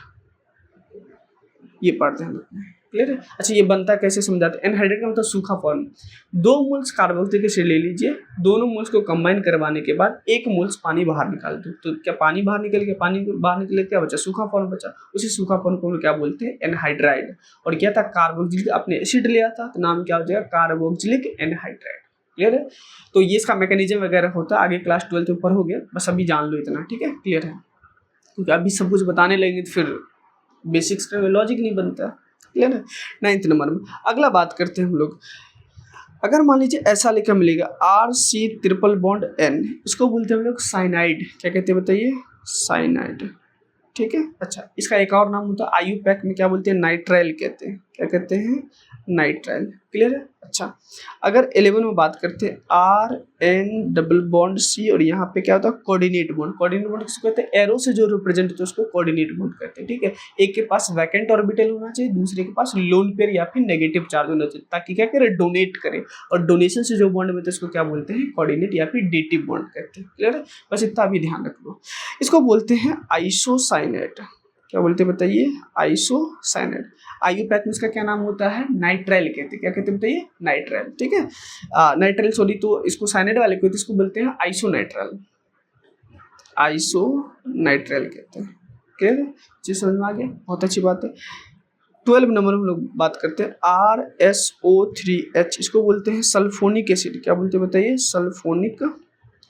ये पार्ट ध्यान रखना है। क्लियर है। अच्छा ये बनता कैसे समझाते हैं, एनहाइड्राइड का मतलब सूखा फॉर्म। 2 मोल्स कार्बोक्सिलिक एसिड ले लीजिए, दोनों मोल्स को कंबाइन करवाने के बाद 1 मोल्स पानी बाहर निकाल दो, तो क्या पानी बाहर निकल गया, पानी बाहर निकले क्या बचा, सूखा फॉर्म बचा। उसी सूखा फॉर्म को क्या बोलते हैं, एनहाइड्राइड। और क्या था, कार्बोक्सिलिक आपने एसिड लिया था तो नाम क्या हो जाएगा, कार्बोक्सिलिक एनहाइड्राइड। क्लियर है, तो ये इसका मैकेनिज्म वगैरह होता है, आगे क्लास 12 ऊपर हो गया, बस अभी जान लो इतना, ठीक है। क्लियर है, क्योंकि अभी सब कुछ बताने लगेंगे तो फिर बेसिक्स का लॉजिक नहीं बनता। क्लियर है। 9th नंबर में अगला बात करते हैं हम लोग। अगर मान लीजिए ऐसा लिखा मिलेगा R C triple bond N, इसको बोलते हैं हम लोग साइनाइड। क्या कहते हैं बताइए, साइनाइड। ठीक है, अच्छा इसका एक और नाम होता है आईयूपैक में, क्या बोलते हैं, नाइट्राइल कहते हैं। क्या कहते हैं, नाइट्राइल। क्लियर है। अच्छा अगर 11 में बात करते हैं R N double bond C, और यहाँ पे क्या होता है कोऑर्डिनेट बॉन्ड। कोऑर्डिनेट बॉन्ड किसको कहते हैं, एरो से जो रिप्रेजेंट होता है उसको कोऑर्डिनेट बॉन्ड कहते हैं। ठीक है, एक के पास वैकेंट ऑर्बिटल होना चाहिए, दूसरे के पास लोन पेयर या फिर नेगेटिव चार्ज होना चाहिए, ताकि क्या करे, डोनेट करे। और डोनेशन से जो बॉन्ड मिलता है उसको क्या बोलते हैं, कोऑर्डिनेट या फिर डेटिव बॉन्ड कहते हैं। क्लियर है, बस इतना भी ध्यान रख लो। इसको बोलते हैं आइसोसाइनेट। क्या बोलते हैं बताइए, आइसोसाइनेट। आईयूपैक में इसका क्या नाम होता है, नाइट्राइल कहते हैं। क्या कहते हैं बताइए, नाइट्राइल। ठीक है, नाइट्राइल सॉरी, तो इसको साइनेट वाले को इसको बोलते हैं आइसोनाइट्राइल। आइसोनाइट्राइल कहते हैं। क्लियर है, जी समझ में आ गया, बहुत अच्छी बात है। 12 नंबर में हम लोग बात करते हैं RSO3H, इसको बोलते हैं सल्फोनिक एसिड। क्या बोलते हैं बताइए, सल्फोनिक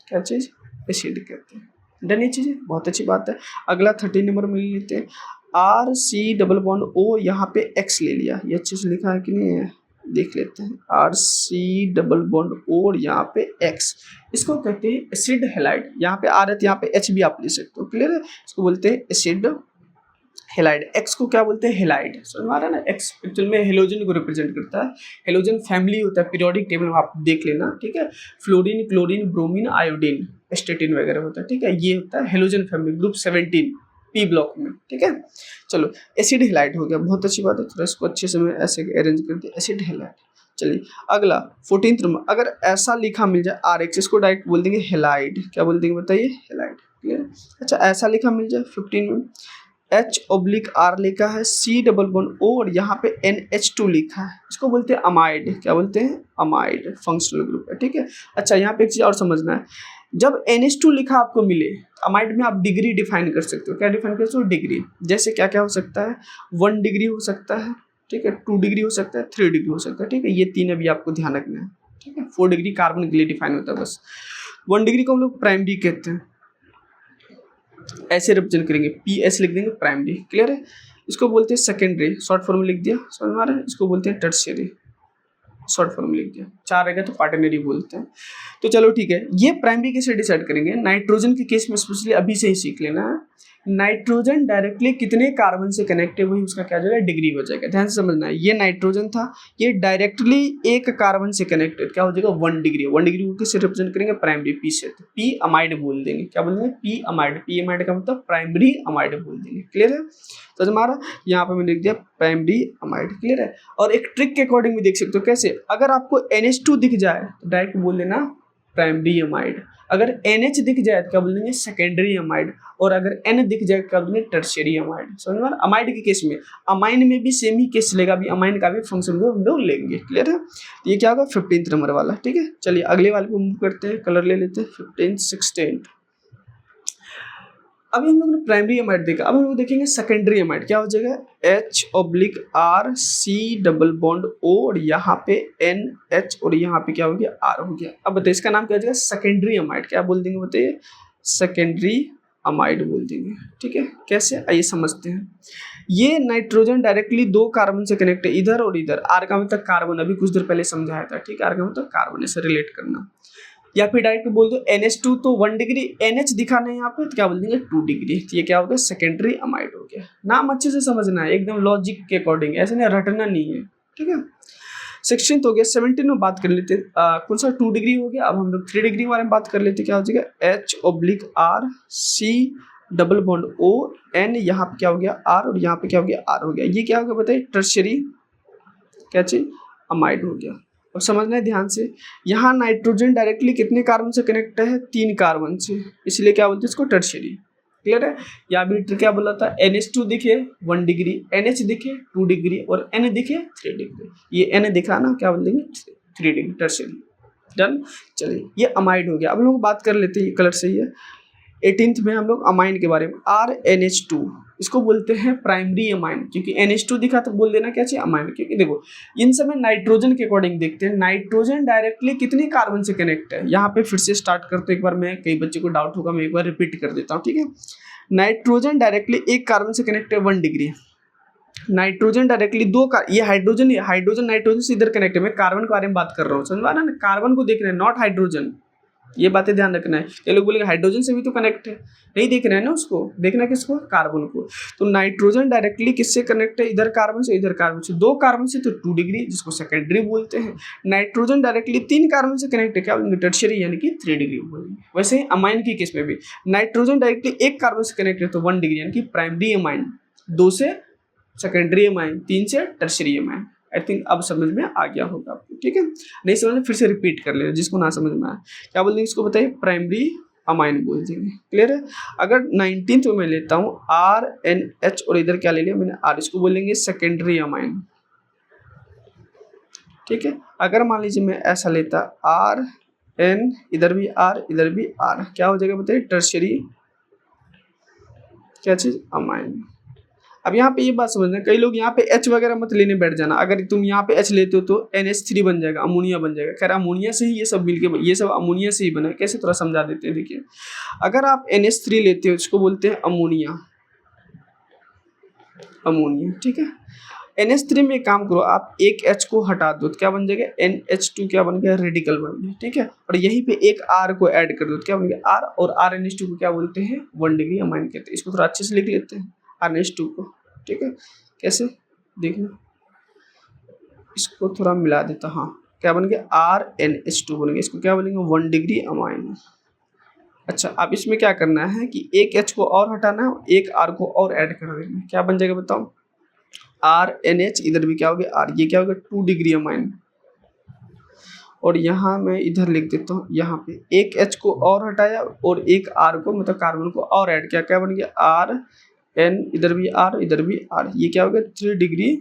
क्या चीज, एसिड कहते हैं। डन ये चीज़, बहुत अच्छी बात है। अगला 13 नंबर में लेते हैं R C double bond O, यहाँ पे एक्स ले लिया, ये अच्छे से लिखा है कि नहीं है, देख लेते हैं। R C double bond O और यहाँ पे एक्स, इसको कहते हैं एसिड हेलाइड। यहाँ पे आर है तो यहाँ पे एच भी आप ले सकते हो। क्लियर है, इसको बोलते हैं एसिड हेलाइड। एक्स को क्या बोलते हैं, हेलाइड। समझ में आ रहा है ना, एक्स एक्चुअल में हेलोजन को रिप्रेजेंट करता है। हेलोजन फैमिली होता है, पीरियोडिक टेबल में आप देख लेना। ठीक है, फ्लोरीन, क्लोरीन, ब्रोमीन, आयोडीन, एस्टेटिन वगैरह होता है। ठीक है, ये होता है halogen family, group 17। P block में, ठीक है। चलो एसिड हेलाइड हो गया, बहुत अच्छी बात है, थोड़ा इसको अच्छे से मैं ऐसे अरेंज कर दिया, एसिड हेलाइड। चलिए अगला 14th नंबर, अगर ऐसा लिखा मिल जाए RX, इसको डायरेक्ट बोल देंगे हेलाइड, क्या बोल देंगे बताइए, हेलाइड, क्लियर। अच्छा ऐसा लिखा मिल जाए 15 में, H/R लिखा है, C डबल बॉन्ड O और यहाँ पे NH2 लिखा है, इसको बोलते हैं अमाइड, क्या बोलते हैं, अमाइड, फंक्शनल ग्रुप है, ठीक है। अच्छा यहाँ पे एक चीज़ और समझना है, जब NH2 लिखा आपको मिले, अमाइड में आप डिग्री डिफाइन कर सकते हो, क्या डिफाइन कर सकते हो, डिग्री, जैसे क्या क्या हो सकता है, 1 डिग्री हो सकता है, ठीक है, 2 डिग्री हो सकता है, 3 डिग्री हो सकता है, ठीक है, ये 3 अभी आपको ध्यान रखना है, ठीक है। 4 डिग्री कार्बन के लिए डिफाइन होता है बस। 1 डिग्री को हम लोग प्राइमरी कहते हैं, ऐसे रिप्रेजेंट करेंगे, PS लिख देंगे, प्राइमरी, क्लियर है। इसको बोलते हैं सेकेंडरी, शॉर्ट फॉर्म में लिख दिया, समझ में आ रहा है। इसको बोलते हैं टर्शियरी, शॉर्ट फॉर्म में लिख दिया, 4 रहेगा तो क्वाटरनरी बोलते हैं। तो चलो ठीक है, ये प्राइमरी कैसे डिसाइड करेंगे, नाइट्रोजन के केस में स्पेशली अभी से ही सीख लेना है, नाइट्रोजन डायरेक्टली कितने कार्बन से कनेक्ट है वही उसका क्या हो जाएगा, डिग्री हो जाएगा, ध्यान से समझना है। ये नाइट्रोजन था, ये डायरेक्टली एक कार्बन से कनेक्टेड, क्या हो जाएगा, 1 डिग्री, 1 डिग्री को किससे रिप्रेजेंट करेंगे, प्राइमरी, पी से, तो पी अमाइड बोल देंगे, क्या बोल देंगे, पी अमाइड, पी अमाइड का मतलब प्राइमरी अमाइड बोल देंगे, क्लियर है। तो हमारा यहाँ पे मैंने लिख दिया प्राइमरी अमाइड, क्लियर है। और एक ट्रिक के अकॉर्डिंग भी देख सकते हो, कैसे, अगर आपको NH2 दिख जाए तो डायरेक्ट बोल देना प्राइमरी अमाइड, अगर NH दिख जाए तो क्या बोल देंगे, सेकेंडरी अमाइड, और अगर N दिख जाए तो क्या बोलेंगे, टर्शियरी अमाइड, समझ में। अमाइड के केस में, अमाइन में भी सेम ही केस चलेगा, अभी अमाइन का भी फंक्शन को हम लोग लेंगे, क्लियर है। तो ये क्या होगा 15th नंबर वाला, ठीक है। चलिए अगले वाले को मूव करते हैं, कलर ले लेते हैं, 15, 16। अभी हम लोग ने प्राइमरी अमाइड देखा, अब हम लोग देखेंगे सेकेंडरी अमाइड, क्या हो जाएगा, H/R C double bond O और यहाँ पे NH और यहाँ पे क्या हो गया, R हो गया। अब बताइए इसका नाम क्या हो जाएगा, सेकेंडरी अमाइड, क्या बोल देंगे बताइए, सेकेंडरी अमाइड बोल देंगे, ठीक है। कैसे, आइए समझते हैं। ये नाइट्रोजन डायरेक्टली 2 कार्बन से कनेक्ट है, इधर और इधर, R का मतलब कार्बन, अभी कुछ देर पहले समझाया था, ठीक है, R का मतलब कार्बन से रिलेट करना, या फिर डायरेक्ट बोल दो NH2 तो 1 डिग्री, NH दिखाना है यहाँ पे तो क्या बोल देंगे 2 डिग्री, तो ये क्या हो गया, सेकेंडरी अमाइड हो गया। नाम अच्छे से समझना है, एकदम लॉजिक के अकॉर्डिंग, ऐसे नहीं रटना नहीं है, ठीक है। 16 हो गया, 17 में बात कर लेते हैं, कौन सा 2 डिग्री हो गया। अब हम लोग 3 डिग्री के बारे में बात कर लेते हैं, क्या हो जाएगा, H/R C double bond O N, यहाँ पे क्या हो गया, R और यहाँ पे क्या हो गया, R हो गया। ये क्या हो गया बताइए, टर्शियरी क्या चीज, अमाइड हो गया। अब समझना है ध्यान से, यहाँ नाइट्रोजन डायरेक्टली कितने कार्बन से कनेक्ट है, 3 कार्बन से, इसलिए क्या बोलते हैं इसको टर्शियरी, क्लियर है। यहाँ भी क्या बोला था, NH2 दिखे 1 डिग्री, NH दिखे 2 डिग्री और N दिखे 3 डिग्री, ये N दिखा ना, क्या बोल देंगे 3 डिग्री, टर्शियरी, डन। चलिए ये अमाइड हो गया। अब हम लोग बात कर लेते हैं, कलर सही है। 18th में हम लोग अमाइन के बारे में, RNH2, इसको बोलते हैं प्राइमरी अमाइन, क्योंकि NH2 दिखा तो बोल देना क्या चाहिए, अमाइन, क्योंकि देखो इन सब में नाइट्रोजन के अकॉर्डिंग देखते हैं, नाइट्रोजन डायरेक्टली कितने कार्बन से कनेक्ट है। यहाँ पे फिर से स्टार्ट करते, एक बार मैं, कई बच्चे को डाउट होगा, मैं एक बार रिपीट कर देता हूँ, ठीक है। नाइट्रोजन डायरेक्टली एक कार्बन से कनेक्ट है 1 डिग्री, नाइट्रोजन डायरेक्टली 2 ये हाइड्रोजन नाइट्रोजन से इधर कनेक्ट है, मैं कार्बन के बारे में बात कर रहा हूँ, समझ ना, कार्बन को देखना है, नॉट हाइड्रोजन, ये बातें ध्यान रखना है। ये लोग बोलेंगे हाइड्रोजन से भी तो कनेक्ट है, नहीं देख रहे हैं ना, उसको देखना किसको, कार्बन को। तो नाइट्रोजन डायरेक्टली किससे कनेक्ट है, इधर कार्बन से, इधर कार्बन से, 2 कार्बन से तो 2 डिग्री, जिसको सेकेंडरी बोलते हैं। नाइट्रोजन डायरेक्टली 3 कार्बन से कनेक्ट है, क्या बोलेंगे, टर्शियरी, यानी कि 3 डिग्री बोलेंगे। वैसे ही अमाइन के केस में भी नाइट्रोजन डायरेक्टली 1 कार्बन से कनेक्ट है तो 1 डिग्री, यानी कि प्राइमरी अमाइन, 2 से सेकेंडरी अमाइन, 3 से टर्शियरी अमाइन। आई थिंक अब समझ में आ गया होगा आपको, ठीक है। नहीं समझ में फिर से रिपीट कर लेना, जिसको ना समझ में आए, क्या बोल देंगे इसको बताइए, प्राइमरी अमाइन बोल देंगे, क्लियर है। अगर 19th में मैं लेता हूँ RNH और इधर क्या ले लिया मैंने, R, इसको बोलेंगे सेकेंडरी अमाइन, ठीक है। अगर मान लीजिए मैं ऐसा लेता RN, इधर भी R, इधर भी R, क्या हो जाएगा बताइए, टर्शियरी क्या चीज, अमाइन। अब यहाँ पे ये बात समझना, कई लोग यहाँ पे H वगैरह मत लेने बैठ जाना, अगर तुम यहाँ पे H लेते हो तो NH3 बन जाएगा, अमोनिया बन जाएगा। खैर अमोनिया से ही ये सब मिलके, ये सब अमोनिया से ही बना है, कैसे थोड़ा समझा देते हैं। देखिए अगर आप NH3 लेते हो, इसको बोलते हैं अमोनिया, अमोनिया, ठीक है। NH3 में एक काम करो, आप एक H को हटा दो तो क्या बन जाएगा, NH2 क्या बन गया, रेडिकल बन गया, ठीक है। और यहीं पे एक R को ऐड कर दो तो क्या बन गया, R, और RNH2 को क्या बोलते हैं, 1 डिग्री अमाइन कहते हैं। इसको थोड़ा अच्छे से लिख लेते हैं, RNH2 को, ठीक है। कैसे देखना, इसको थोड़ा मिला देता, हाँ, क्या बन गया, RNH2 बन गया, इसको क्या बोलेंगे, 1 डिग्री अमाइन, अच्छा, अब इसमें क्या करना है कि एक H को और हटाना है, एक R को और ऐड कर देना है। क्या बन जाएगा बताओ? RNH, इधर भी क्या हो गया R, ये क्या हो गया 2 डिग्री अमाइन। और यहाँ मैं इधर लिख देता हूँ, यहाँ पे एक H को और हटाया और एक R को मतलब कार्बन को और ऐड किया, क्या बन गया RN, इधर भी R इधर भी R, ये क्या हो गया 3 डिग्री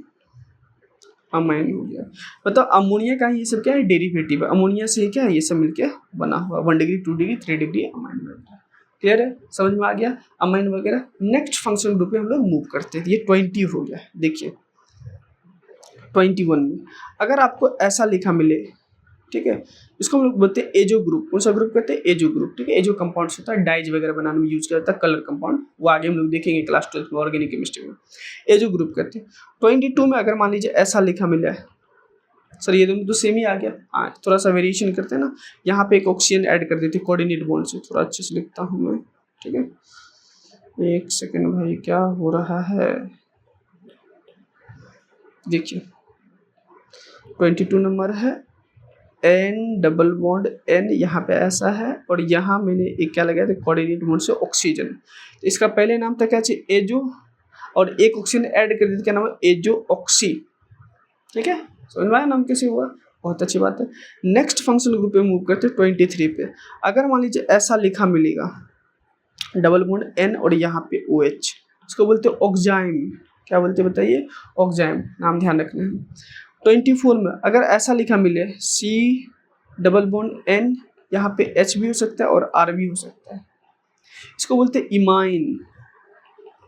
अमाइन हो गया। मतलब अमोनिया का ये सब क्या है डेरिवेटिव है, अमोनिया से क्या है ये सब मिलके बना हुआ 1 डिग्री 2 डिग्री 3 डिग्री अमाइन बनता है। क्लियर है, समझ में आ गया अमाइन वगैरह। नेक्स्ट फंक्शनल ग्रुप में हम लोग मूव करते हैं। ये 20 हो गया। देखिए 21 में अगर आपको ऐसा लिखा मिले, ठीक है, इसको हम लोग बोलते हैं एजो ग्रुप। कौन सा ग्रुप कहते हैं? Azo group. ठीक है, एजो कंपाउंड्स होता है, डाइज वगैरह बनाने में यूज किया जाता है, कलर कंपाउंड, वो आगे हम लोग देखेंगे क्लास 12 में ऑर्गेनिक केमिस्ट्री में। एजो ग्रुप कहते हैं। 22 में अगर मान लीजिए ऐसा लिखा मिला है, सर ये तो सेम ही आ गया। हाँ, थोड़ा सा वेरिएशन करते हैं ना, यहाँ पे एक ऑक्सीजन ऐड कर देते हैं कोऑर्डिनेट बॉन्ड से। थोड़ा अच्छे से लिखता हूँ मैं, ठीक है, एक सेकेंड भाई, क्या हो रहा है? देखिए 22 नंबर है, N डबल बॉन्ड N, यहाँ पे ऐसा है, और यहाँ मैंने एक क्या लगाया था कोऑर्डिनेट बॉन्ड से ऑक्सीजन। तो इसका पहले नाम था क्या चाहिए एजो, और एक ऑक्सीजन ऐड कर दिया, क्या नाम है एजो ऑक्सी। ठीक है, समझ में आया नाम कैसे हुआ? बहुत अच्छी बात है। नेक्स्ट फंक्शनल ग्रुप पे मूव करते हैं 23 पे। अगर मान लीजिए ऐसा लिखा मिलेगा डबल बॉन्ड N और यहाँ पे OH, इसको बोलते हैं ऑक्जाइम। क्या बोलते हैं बताइए? ऑक्जाइम, नाम ध्यान रखना है। 24 में अगर ऐसा लिखा मिले C डबल बॉन्ड N, यहाँ पे H भी हो सकता है और R भी हो सकता है, इसको बोलते हैं इमाइन।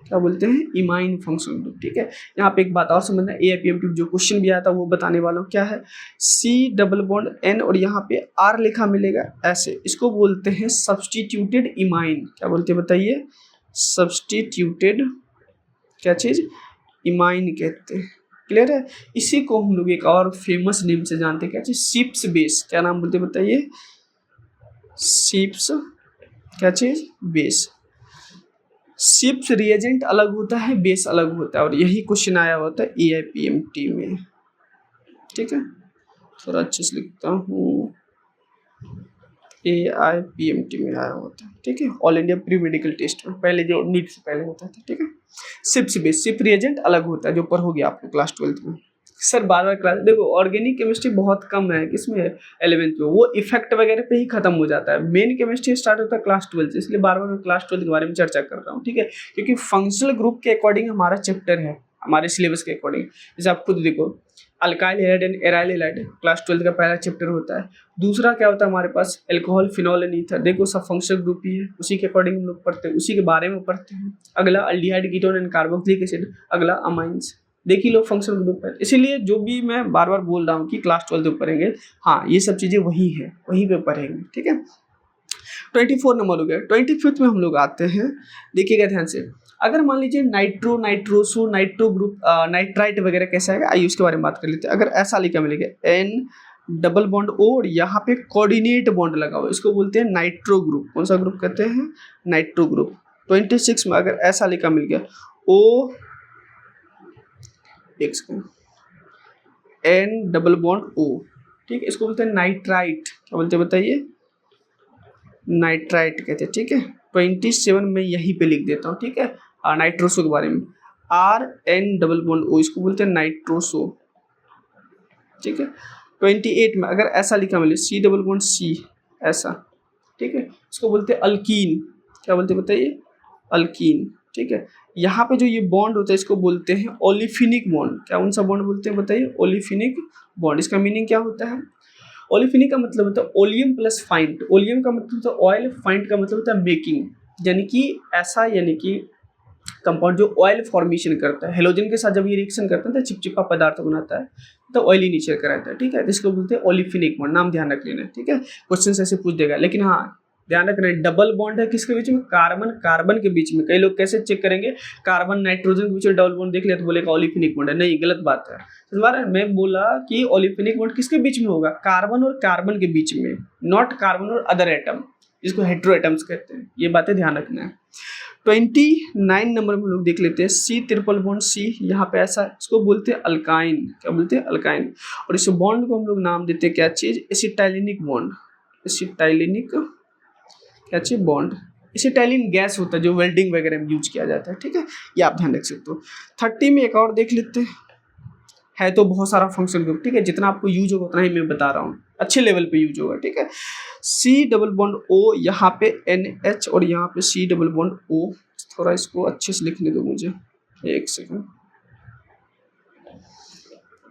क्या बोलते हैं? Imine functional group. ठीक है, यहाँ पे एक बात और समझना, AIPMT जो क्वेश्चन भी आया था वो बताने वाला हूँ। क्या है? C डबल बॉन्ड N और यहाँ पे R लिखा मिलेगा ऐसे, इसको बोलते हैं सब्सटीट्यूटेड इमाइन। क्या बोलते हैं बताइए? सब्सटीट्यूटेड क्या चीज? इमाइन कहते हैं। क्लियर है? इसी को हम लोग एक और फेमस नेम से जानते हैं, क्या चीज? Ships base. क्या नाम बोलते हैं बताइए? शिप्स क्या चीज? बेस। शिप्स रिएजेंट अलग होता है, बेस अलग होता है, और यही क्वेश्चन आया होता है AIPMT में। ठीक है, थोड़ा अच्छे से लिखता हूँ, AIPMT में आया होता है। ठीक है, all India pre medical test में पहले जो नीट से पहले होता था। ठीक है, शिप्स बेस, शिप रिएजेंट अलग होता है, जो पर हो गया आपको क्लास 12 में। सर बार क्लास देखो, ऑर्गेनिक केमिस्ट्री बहुत कम है किसमें? 11th में, वो इफेक्ट वगैरह पे ही खत्म हो जाता है। मेन केमिस्ट्री स्टार्ट होता है क्लास 12 से, इसलिए बार मैं क्लास 12 के बारे में चर्चा कर रहा हूँ। ठीक है, क्योंकि फंक्शनल ग्रुप के अकॉर्डिंग हमारा चैप्टर है, हमारे सिलेबस के अकॉर्डिंग। जैसे आप खुद देखो, alkyl halide and aryl halide class 12 का पहला चैप्टर होता है। दूसरा क्या होता है हमारे पास? Alcohol, phenol and ether. देखो सब फंक्शनल ग्रुप ही है, उसी के अकॉर्डिंग हम लोग पढ़ते हैं, उसी के बारे में पढ़ते हैं। अगला aldehyde, ketone and carboxylic acid. अगला अमाइंस। देखिए लोग फंक्शनल ग्रुप है, इसीलिए जो भी मैं बार बार बोल रहा हूँ कि क्लास 12 में पढ़ेंगे, हाँ ये सब चीज़ें वही है, वहीं पे पढ़ेंगे। ठीक है, 24 नंबर हो गया। 25 में हम लोग आते हैं, देखिएगा ध्यान से। अगर मान लीजिए nitro, nitroso, nitro group, nitrite वगैरह कैसे आएगा, आइए उसके बारे में बात कर लेते हैं। अगर ऐसा लिखा मिलेगा N डबल बॉन्ड O और यहाँ पे कोऑर्डिनेट बॉन्ड लगा हुआ, इसको बोलते हैं नाइट्रो ग्रुप। कौन सा ग्रुप कहते हैं? Nitro group. 26 में अगर ऐसा लिखा मिल गया O, एक second, N double bond O, ठीक है, इसको बोलते हैं नाइट्राइट। क्या बोलते हैं बताइए? नाइट्राइट कहते हैं। ठीक है, 27 में यहीं पे लिख देता हूँ। ठीक है, नाइट्रोसो के बारे में, RN डबल बॉन्ड O, इसको बोलते हैं नाइट्रोसो। ठीक है, 28 में अगर ऐसा लिखा मिले C डबल बॉन्ड C, ऐसा, ठीक है, इसको बोलते हैं अल्कीन। क्या बोलते हैं बताइए? अल्कीन। ठीक है, यहाँ पे जो ये बॉन्ड होता है इसको बोलते हैं ओलिफिनिक बॉन्ड। क्या उन सा बॉन्ड बोलते हैं बताइए? ओलिफिनिक बॉन्ड। इसका मीनिंग क्या होता है? ओलिफिनिक का मतलब होता है ओलियम प्लस फाइंट। ओलियम का मतलब होता है ऑयल, फाइंट का मतलब होता है मेकिंग, यानी कि ऐसा, यानी कि कंपाउंड जो ऑयल फॉर्मेशन करता है, हेलोजन के साथ जब ये रिएक्शन करता है तो चिपचिपा पदार्थ बनाता है, तो ऑयली नेचर का रहता है। ठीक है, तो इसको बोलते हैं ओलिफिनिक बॉन्ड, नाम ध्यान रख लेना। ठीक है, क्वेश्चन ऐसे पूछ देगा, लेकिन हाँ ध्यान रखना डबल बॉन्ड है किसके बीच में? कार्बन कार्बन के बीच में। कई लोग कैसे चेक करेंगे? कार्बन नाइट्रोजन के बीच में डबल बॉन्ड देख लिया तो बोलेगा ओलिफिनिक बॉन्ड है। नहीं, गलत बात है। दोबारा मैं बोला कि ओलिफिनिक बॉन्ड किसके बीच में होगा? कार्बन और कार्बन के बीच में, नॉट कार्बन और अदर एटम, जिसको हेट्रो एटम्स कहते हैं। ये बातें ध्यान रखना है। 29 नंबर में लोग देख लेते हैं C ट्रिपल बॉन्ड C, यहाँ पे ऐसा, इसको बोलते हैं अल्काइन। क्या बोलते हैं? अल्काइन। और इस बॉन्ड को हम लोग नाम देते हैं क्या चीज? एसिटाइलिनिक बॉन्ड। एसिटाइलिनिक क्या चाहिए, बॉन्ड। एसिटाइलिन गैस होता है जो वेल्डिंग वगैरह में यूज किया जाता है, ठीक है, ये आप ध्यान रख सकते हो। 30 में एक और देख लेते हैं, है तो बहुत सारा फंक्शनल ग्रुप, ठीक है, जितना आपको यूज होगा उतना ही मैं बता रहा हूँ, अच्छे लेवल पे यूज होगा, ठीक है। सी डबल बॉन्ड ओ, यहाँ पे NH और यहाँ पे सी डबल बॉन्ड ओ, थोड़ा इसको अच्छे से लिखने दो मुझे, एक सेकंड,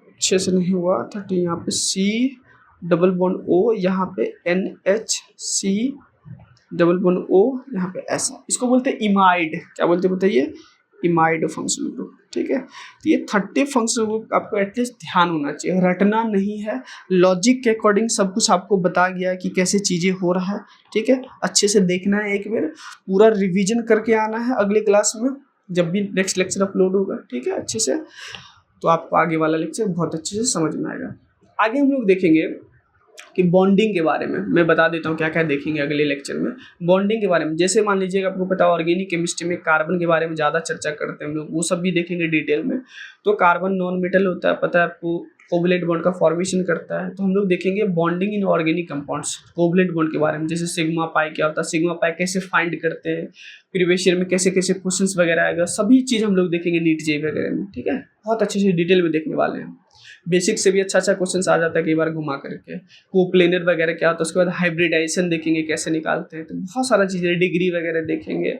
अच्छे से नहीं हुआ 30, यहाँ पे सी डबल बॉन्ड ओ, यहाँ पे NH C double bond O, यहाँ पे S, इसको बोलते हैं इमाइड, क्या बोलते हैं बताइए, इमाइड फंक्शनल ग्रुप, ठीक है। तो ये 30 फंक्शनल ग्रुप आपको एटलीस्ट ध्यान होना चाहिए, रटना नहीं है, लॉजिक के अकॉर्डिंग सब कुछ आपको बता गया है कि कैसे चीज़ें हो रहा है, ठीक है, अच्छे से देखना है, एक बार पूरा रिवीजन करके आना है अगले क्लास में जब भी नेक्स्ट लेक्चर अपलोड होगा, ठीक है, अच्छे से, तो आपको आगे वाला लेक्चर बहुत अच्छे से समझ में आएगा। आगे हम लोग देखेंगे कि बॉन्डिंग के बारे में, मैं बता देता हूँ क्या क्या देखेंगे अगले लेक्चर में। बॉन्डिंग के बारे में जैसे मान लीजिएगा आपको पता है ऑर्गेनिक केमिस्ट्री में कार्बन के बारे में ज़्यादा चर्चा करते हैं हम लोग, वो सब भी देखेंगे डिटेल में। तो कार्बन नॉन मेटल होता है, पता है आपको, कोवलेंट बॉन्ड का फॉर्मेशन करता है। तो हम लोग देखेंगे bonding in organic compounds, covalent bond के बारे में, जैसे सिग्मा पाई क्या होता है, सिग्मा पाई कैसे फाइंड करते हैं, प्रीवियस ईयर में कैसे कैसे क्वेश्चंस वगैरह आएगा, सभी चीज़ हम लोग देखेंगे नीट जे वगैरह में, ठीक है, बहुत अच्छे से डिटेल में देखने वाले हैं। बेसिक से भी अच्छा क्वेश्चन आ जाता है कई बार घुमा करके, कोप्लेनर वगैरह क्या होता है, उसके बाद हाइब्रिडाइजेशन देखेंगे कैसे निकालते हैं, तो बहुत सारा चीज़ें, डिग्री वगैरह देखेंगे,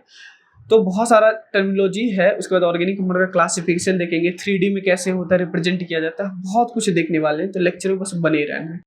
तो बहुत सारा टर्मिनोलॉजी है। उसके बाद ऑर्गेनिक कंपाउंड का क्लासिफिकेशन देखेंगे, 3D में कैसे होता है, रिप्रेजेंट किया जाता है, बहुत कुछ देखने वाले हैं, तो लेक्चर में बस बने रहना है।